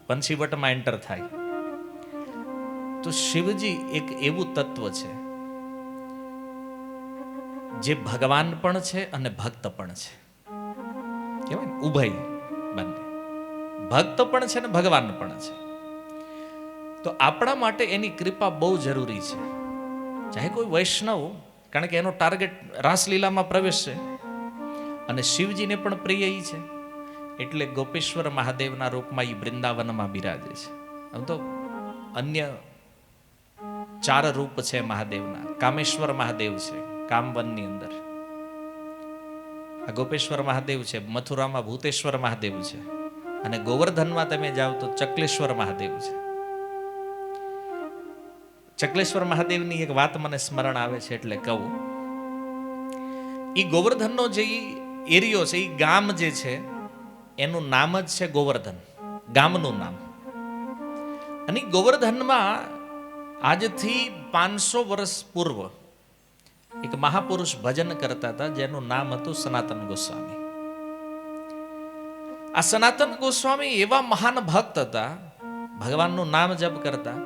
પંચીવટમાં એન્ટર થાય. તો શિવજી એક એવું તત્વ છે જે ભગવાન પણ છે અને ભક્ત પણ છે. કહેવાય ને ઉભય બંને, ભક્ત પણ છે ને ભગવાન પણ છે. તો આપણા માટે એની કૃપા બહુ જરૂરી છે. ચાહે કોઈ વૈષ્ણવ, કારણ કે એનો ટાર્ગેટ રાસલીલામાં પ્રવેશ છે અને શિવજીને પણ પ્રિય એ છે. એટલે ગોપેશ્વર મહાદેવના રૂપમાં એ વૃંદાવનમાં બિરાજે છે. આમ તો અન્ય 4 રૂપ છે મહાદેવના. કામેશ્વર મહાદેવ છે કામવનની અંદર, આ ગોપેશ્વર મહાદેવ છે. મથુરામાં ભૂતેશ્વર મહાદેવ છે, અને ગોવર્ધનમાં તમે જાઓ તો ચકલેશ્વર મહાદેવ છે. ચકલેશ્વર મહાદેવની એક વાત મને સ્મરણ આવે છે એટલે કહું. એ ગોવર્ધનનો જે એરિયો છે, એ ગામ જે છે એનું નામ જ છે ગોવર્ધન, ગામનું નામ. અને ગોવર્ધનમાં આજથી 500 વર્ષ પૂર્વ એક મહાપુરુષ ભજન કરતા હતા જેનું નામ હતું સનાતન ગોસ્વામી. આ સનાતન ગોસ્વામી એવા મહાન ભક્ત હતા, ભગવાનનું નામ જપ કરતા,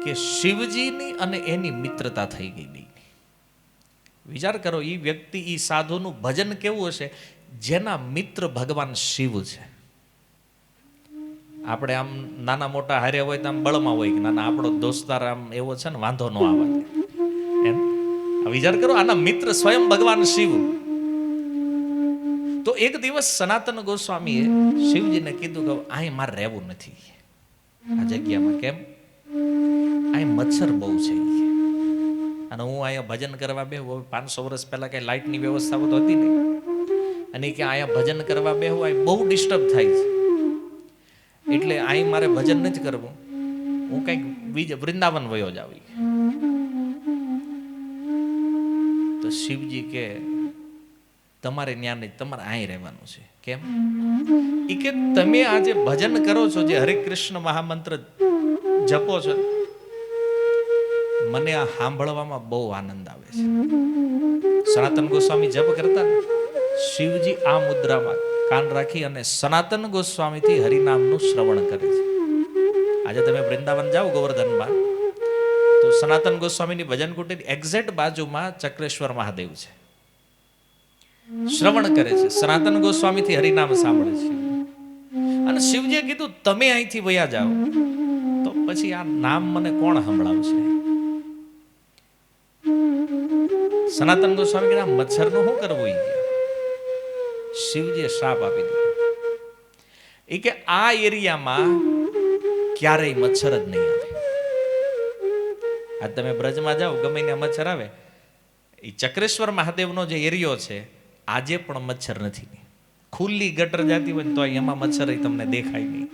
કે શિવજીની અને એની મિત્રતા થઈ ગઈ. વિચાર કરો, એ વ્યક્તિ, એ સાધુનું ભજન કેવું હશે, જેના મિત્ર ભગવાન શિવ છે. આપણે આમ નાના મોટા હાર્યા હોય તો આમ બળમાં હોય કે નાના આપણો દોસ્તાર આમ એવો છે ને, વાંધો ન આવે એમ. વિચાર કરો, આના મિત્ર સ્વયં ભગવાન શિવ. તો એક દિવસ સનાતન ગોસ્વામીએ શિવજીને કીધું કે અહીં મારે રહેવું નથી આ જગ્યામાં. કેમ? અહીં મચ્છર બહુ છે અને હું અહીંયા ભજન કરવા બેહું. 500 વર્ષ પહેલા કઈ લાઇટની વ્યવસ્થા તો હતી નહીં, અને કે અહીંયા ભજન કરવા બેહું અહીં બહુ ડિસ્ટર્બ થાય છે. એટલે અહીં મારે ભજન નથી કરવું, હું કંઈક બીજે વૃંદાવન વયો જાવ. તો શિવજી કે તમારે ન્યા નહીં, તમારે અહીં રહેવાનું છે. કેમ? એ કે તમે આ જે ભજન કરો છો, જે હરે કૃષ્ણ મહામંત્ર જપો છો, મને આ સાંભળવામાં બહુ આનંદ આવે છે. સનાતન ગોસ્વામી જપ કરતા ને, શિવજી આ મુદ્રામાં કાન રાખી અને સનાતન ગોસ્વામીથી હરિનામનું શ્રવણ કરે છે. આજે તમે વૃંદાવન જાઓ ગોવર્ધનમાં, તો સનાતન ગોસ્વામીની ભજન કુટીરની એક્ઝેક્ટ બાજુમાં ચક્રેશ્વર મહાદેવ છે. શ્રવણ કરે છે, સનાતન ગોસ્વામીથી હરિનામ સાંભળે છે. અને શિવજીએ કીધું તમે અહીંથી વયા જાઓ તો પછી આ નામ મને કોણ સંભળાવશે? સનાતન ગોસ્વામી કીધું મચ્છરનું શું કરવું? એ શિવજીએ શ્રાપ આપી દીધો. એ કે આ એરિયામાં ક્યારેય મચ્છર જ નહીં આવે. આ તમે બ્રજમાં જાઓ, ગમે ત્યાં મચ્છર આવે, એ ચક્રેશ્વર મહાદેવનો જે એરિયો છે, આજે પણ મચ્છર નથી. ખુલ્લી ગટર જાતી હોય તો એમાં મચ્છર તમને દેખાય નહીં.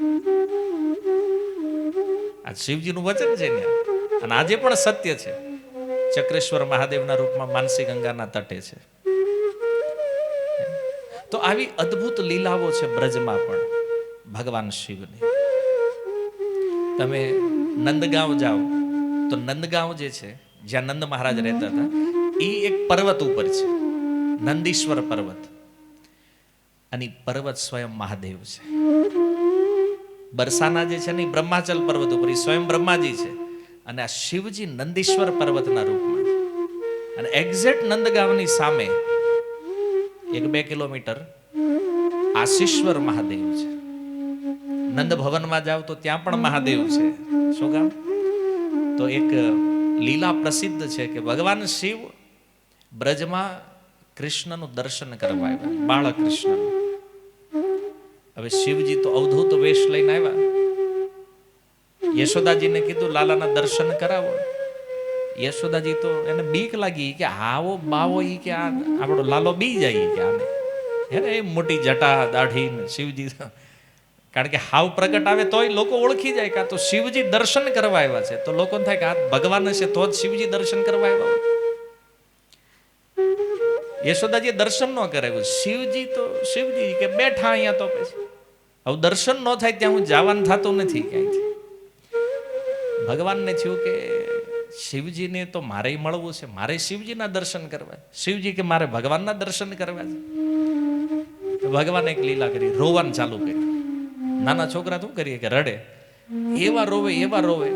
આ શિવજીનું વચન છે ને, અને આજે પણ સત્ય છે. ચક્રેશ્વર મહાદેવના રૂપમાં માનસી ગંગાના તટે છે. તો આવી અદ્ભુત લીલાઓ છે બ્રજમાં પણ ભગવાન શિવની. તમે નંદગાંવ જાઓ તો નંદગાંવ જે છે, જ્યાં નંદ મહારાજ રહેતા હતા, એ એક પર્વત ઉપર છે, નંદીશ્વર પર્વત. અને પર્વત સ્વયં મહાદેવ છે. બરસાના જે છે ને, બ્રહ્માચલ પર્વત ઉપર એ સ્વયં બ્રહ્માજી છે. અને આ શિવજી નંદીશ્વર પર્વતના રૂપમાં છે. અને એક્ઝેક્ટ નંદગાંવની સામે 1-2 કિલોમીટર આશીશ્વર મહાદેવ છે. નંદ ભવનમાં જાવ તો ત્યાં પણ મહાદેવ છે. શું કામ? તો એક લીલા પ્રસિદ્ધ છે કે ભગવાન શિવ બ્રજમાં કૃષ્ણનું દર્શન કરવા આવ્યા, બાળકૃષ્ણ. હવે શિવજી તો અવધૂત વેશ લઈને આવ્યા. યશોદાજીને કીધું લાલાના દર્શન કરાવો. યશોદાજી તો એને બીક લાગી કે આવો બાવો ઈ કે આ આપણો લાલો બી જાય કે આને, હે એ મોટી જટા દાઢી શિવજી. કારણ કે હાવ પ્રગટ આવે તોય લોકો ઓળખી જાય કે આ તો શિવજી દર્શન કરવા આવ્યા છે. તો લોકોને થાય કે આ ભગવાન છે તો જ શિવજી દર્શન કરવા આવ્યા હોય. યશોદાજીએ દર્શન ન કરાવ્યું. શિવજી તો શિવજી કે બેઠા અહીંયા. તો પછી હવે દર્શન ન થાય ત્યાં હું જવાનું થતું નથી ક્યાંયથી. ભગવાનને થયું કે શિવજીને તો મારે મળવું છે, મારે શિવજીના દર્શન કરવા. શિવજી કે મારે ભગવાનના દર્શન કરવા છે. ભગવાને એક લીલા કરી, રોવાનું ચાલુ કર્યું. નાના છોકરા શું કરીએ કે રડે, એવા રોવે એવા રોવે.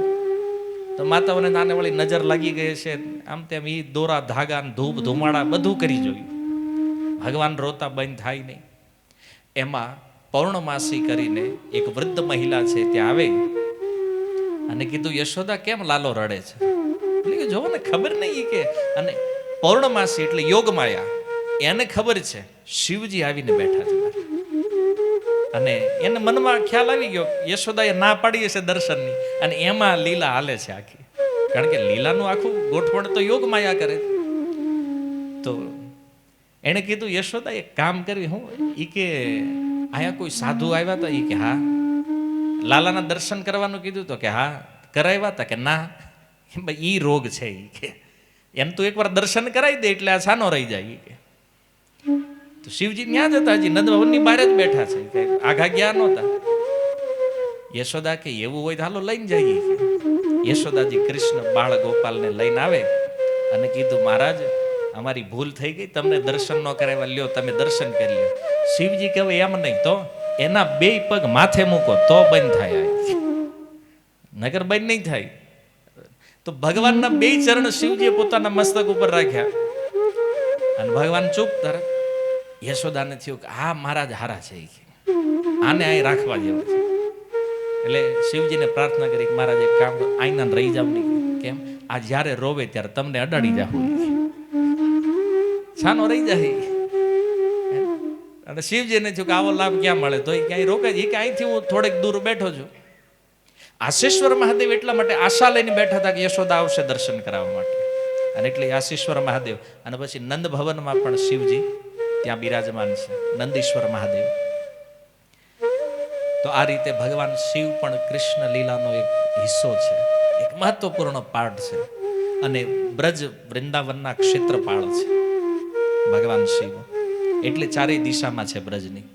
તો માતાઓને નાને વળી નજર લાગી ગઈ છે, આમ તેમ ઈ દોરા ધાગા ધૂપ ધુમાડા બધું કરી જોયું. ભગવાન રોતા બંધ થાય નહીં. એમાં પૌર્ણમાસી કરીને એક વૃદ્ધ મહિલા છે, ત્યાં આવે અને કીધું યશોદા કેમ લાલો રડે છે? એટલે જોવો ને ખબર નહીં કે. અને પૌર્ણમાસી એટલે યોગ માયા, એને ખબર છે શિવજી આવીને બેઠા છે. અને એને મનમાં ખ્યાલ આવી ગયો યશોદાએ ના પાડી હશે દર્શનની, અને એમાં લીલા હાલે છે આખી. કારણ કે લીલાનું આખું ગોઠવણ તો યોગ માયા કરે. તો એને કીધું યશોદા એક કામ કરવી, હું ઈ કે અહીંયા કોઈ સાધુ આવ્યા હતા? ઈ કે હા. લાલાના દર્શન કરવાનું કીધું તો કે હા. કરાવ્યા હતા કે ના? ઈ રોગ છે ઈ કે, એમ તો એકવાર દર્શન કરાવી દે એટલે આ સાનો રહી જાય કે. તો શિવજી ત્યાં જ હતા, હજી નંદભવનની બહાર જ બેઠા છે, કે આઘા ગયા નહોતા. યશોદા કે એવું હોય તો હાલો લઈને જઈએ. યશોદાજી કૃષ્ણ બાળ ગોપાલને લઈને આવે અને કીધું મહારાજ અમારી ભૂલ થઈ ગઈ, તમને દર્શન ન કરાવ્યા, લ્યો તમે દર્શન કરી લ્યો. શિવજી કહે એમ નહીં, તો એના 2 પગ માથે મૂકો તો બંધ થાય, નગર બંધ નહીં થાય. તો ભગવાનના 2 ચરણ શિવજીએ પોતાના મસ્તક ઉપર રાખ્યા અને ભગવાન ચૂપ. તરત યશોદાને થયું કે આ મહારાજ હારા છે, આને અહીં રાખવા જેવા છે. એટલે શિવજીને પ્રાર્થના કરી કે મહારાજ એક કામ આઈના રહી જાવ નહીં. કેમ? આ જ્યારે રોવે ત્યારે તમને અડાડી જાવ, છાનો રહી જાય. અને શિવજીને થયું કે આવો લાભ ક્યાં મળે? તો એ ક્યાંય રોકે છે કે અહીંથી હું થોડેક દૂર બેઠો છું. આશીશ્વર મહાદેવ એટલા માટે આશા લઈને બેઠા હતા કે યશોદા આવશે દર્શન કરાવવા માટે. અને એટલે આશીશ્વર મહાદેવ. અને પછી નંદ ભવનમાં પણ શિવજી ત્યાં બિરાજમાન છે, નંદીશ્વર મહાદેવ. તો આ રીતે ભગવાન શિવ પણ કૃષ્ણ લીલાનો એક હિસ્સો છે, એક મહત્વપૂર્ણ પાર્ટ છે. અને બ્રજ વૃંદાવનના ક્ષેત્રપાળ છે. ભગવાન શિવ, એટલે ચારેય દિશામાં છે બ્રજની.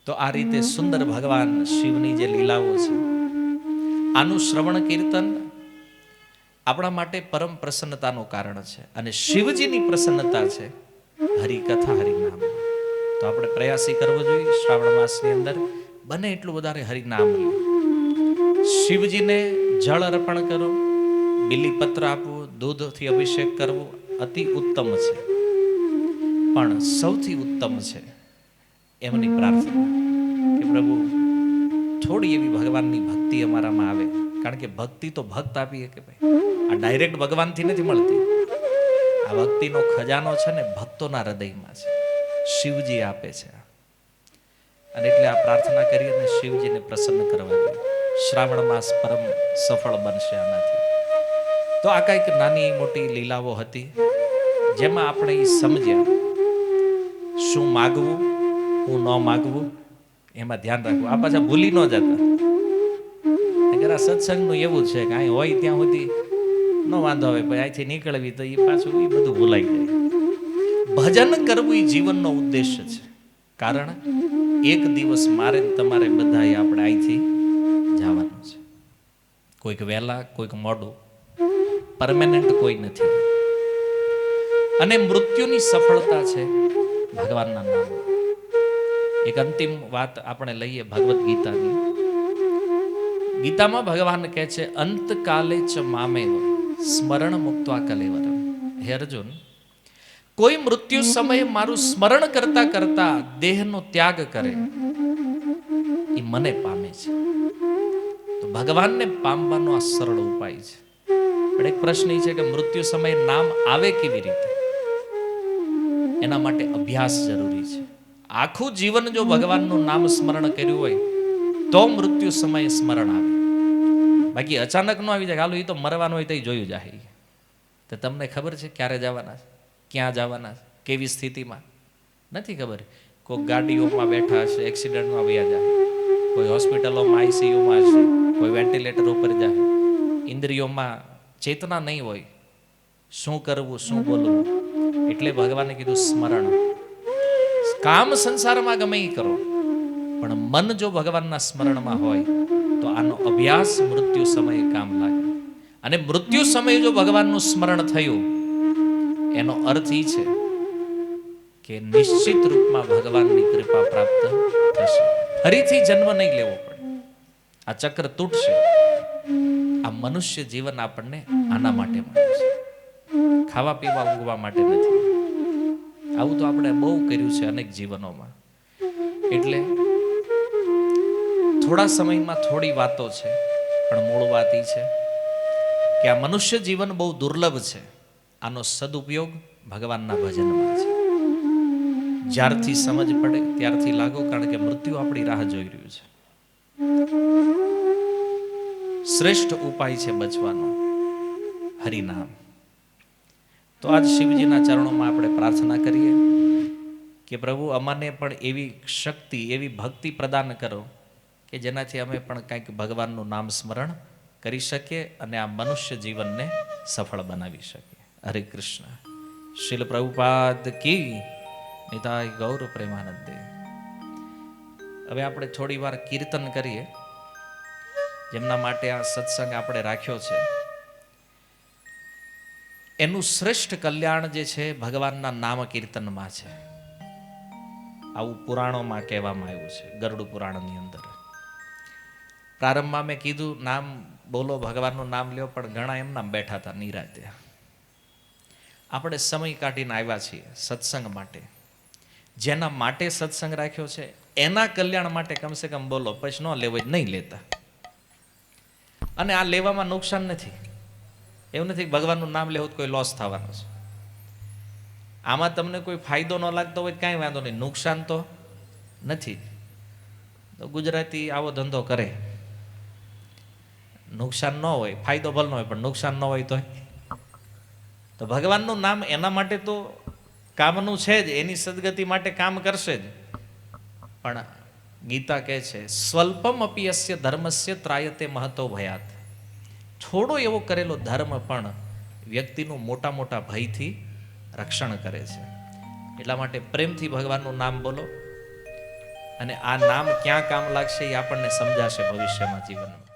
તો આ રીતે સુંદર ભગવાન શિવની જે લીલાઓ છે, આનું શ્રવણ કીર્તન આપણા માટે પરમ પ્રસન્નતાનું કારણ છે. અને શિવજીની પ્રસન્નતા છે હરિકથા, હરિનામ. તો આપણે પ્રયાસી કરવો જોઈએ શ્રાવણ માસની અંદર બને એટલું વધારે હરિનામ લો. શિવજીને જળ અર્પણ કરો, બિલીપત્ર આપવું, દૂધથી અભિષેક કરવો અતિ ઉત્તમ છે. પણ સૌથી ઉત્તમ છે એમની પ્રાર્થના કે પ્રભુ થોડી એવી ભગવાનની ભક્તિ અમારામાં આવે. કારણ કે ભક્તિ તો ભક્ત આપીએ કે ભાઈ, આ ડાયરેક્ટ ભગવાનથી નથી મળતી. આ ભક્તિનો ખજાનો છે ને ભક્તોના હૃદયમાં છે, શિવજી આપે છે. અને એટલે આ પ્રાર્થના કરી અને શિવજીને પ્રસન્ન કરવા જોઈએ. શ્રાવણ માસ પરમ સફળ બનશે આનાથી. તો આ કંઈક નાની મોટી લીલાઓ હતી જેમાં આપણે એ સમજ્યા શું માગવું, હું ન માગવું, એમાં ધ્યાન રાખવું. આ પાછા ભૂલી ન જતા. આ સત્સંગનું એવું છે કે અહીં હોય ત્યાં સુધી ન વાંધો આવે, પછી અહીંથી નીકળવી તો એ પાછું એ બધું ભૂલાઈ જાય. ભજન કરવું એ જીવનનો ઉદ્દેશ્ય છે. કારણ એક દિવસ મારે તમારે બધાએ આપણે અહીંથી જવાનું છે. કોઈક વહેલા, કોઈક મોડું, પરમેનન્ટ કોઈ નથી. અને મૃત્યુની સફળતા છે ભગવાનના નામ. એક અંતિમ વાત આપણે લઈએ ભગવદ્ ગીતાની. ગીતામાં ભગવાન કહે છે અંતકાલે ચ મામેવ સ્મરણ મુક્ત્વા કલેવરમ. હે અર્જુન, કોઈ મૃત્યુ સમયે મારું સ્મરણ કરતા કરતા દેહનો ત્યાગ કરે એ મને પામે છે. તો ભગવાનને પામવાનો આ સરળ ઉપાય છે. પણ એક પ્રશ્ન એ છે કે મૃત્યુ સમયે નામ આવે કેવી રીતે? એના માટે અભ્યાસ જરૂરી છે. આખું જીવન જો ભગવાનનું નામ સ્મરણ કર્યું હોય તો મૃત્યુ સમયે સ્મરણ આવે. બાકી અચાનક ન આવી જાય, હાલો એ તો મરવાનું હોય તો જોયું જાય. તો તમને ખબર છે ક્યારે જવાના છે, ક્યાં જવાના છે, કેવી સ્થિતિમાં નથી ખબર. કોઈ ગાડીઓમાં બેઠા હશે, એક્સિડન્ટમાં વયા જાય, કોઈ હોસ્પિટલોમાં આઈસીયુમાં હશે, કોઈ વેન્ટિલેટર ઉપર જાય, ઇન્દ્રિયોમાં ચેતના નહીં હોય, શું કરવું, શું બોલવું. એટલે ભગવાને કીધું સ્મરણ. કામ સંસારમાં ગમે એ કરો, પણ મન જો ભગવાનના સ્મરણમાં હોય તો આનો અભ્યાસ મૃત્યુ સમયે કામ લાગે. અને મૃત્યુ સમયે જો ભગવાનનું સ્મરણ થયું એનો અર્થ એ છે કે નિશ્ચિત રૂપમાં ભગવાનની કૃપા પ્રાપ્ત થશે. ફરીથી જન્મ નહીં લેવો પડે, આ ચક્ર તૂટશે. આ મનુષ્ય જીવન આપણને આના માટે મળે છે, ખાવા પીવા ઊંઘવા માટે નથી. આવું તો આપણે બહુ કર્યું છે અનેક જીવનોમાં. એટલે થોડા સમયમાં થોડી વાતો છે, પણ મૂળ વાત એ છે કે આ મનુષ્ય જીવન બહુ દુર્લભ છે. આનો સદુપયોગ ભગવાનના ભજનમાં છે. જ્યારથી સમજ પડે ત્યારથી લાગો, કારણ કે મૃત્યુ આપણી રાહ જોઈ રહ્યું છે. શ્રેષ્ઠ ઉપાય છે બચવાનો હરિનામ. તો આજ શિવજીના ચરણોમાં આપણે પ્રાર્થના કરીએ કે પ્રભુ અમને પણ એવી શક્તિ, એવી ભક્તિ પ્રદાન કરો કે જેનાથી અમે પણ કંઈક ભગવાનનું નામ સ્મરણ કરી શકીએ અને આ મનુષ્ય જીવનને સફળ બનાવી શકીએ. હરે કૃષ્ણ. શીલ પ્રભુપાદ કી નિતાય ગૌર પ્રેમાનંદે. હવે આપણે થોડી વાર કીર્તન કરીએ. જેમના માટે આ સત્સંગ આપણે રાખ્યો છે એનું શ્રેષ્ઠ કલ્યાણ જે છે ભગવાનના નામ કીર્તનમાં છે. આવું પુરાણોમાં કહેવામાં આવ્યું છે. ગરુડ પુરાણની અંદર પ્રારંભમાં મેં કીધું નામ બોલો, ભગવાનનું નામ લ્યો, પણ ઘણા એમ નામ બેઠા હતા નિરાતે. આપણે સમય કાઢીને આવ્યા છીએ સત્સંગ માટે. જેના માટે સત્સંગ રાખ્યો છે એના કલ્યાણ માટે કમસે કમ બોલો, પછી ન લેવો જ નહીં લેતા. અને આ લેવામાં નુકસાન નથી. એવું નથી ભગવાનનું નામ લેવું કોઈ લોસ થવાનો છે. આમાં તમને કોઈ ફાયદો ન લાગતો હોય કાંઈ વાંધો નહીં, નુકસાન તો નથી. તો ગુજરાતી આવો ધંધો કરે, નુકસાન ન હોય, ફાયદો ભલે ન હોય પણ નુકસાન ન હોય તો ભગવાનનું નામ એના માટે તો કામનું છે જ, એની સદગતિ માટે કામ કરશે જ. પણ ગીતા કહે છે સ્વલ્પમ અપી અસ્ય ધર્મસ્ય ત્રાયતે મહતો ભયાત. થોડો એવો કરેલો ધર્મ પણ વ્યક્તિનું મોટા મોટા ભયથી રક્ષણ કરે છે. એટલા માટે પ્રેમથી ભગવાનનું નામ બોલો, અને આ નામ ક્યાં કામ લાગશે એ આપણને સમજાશે ભવિષ્યમાં જીવનમાં.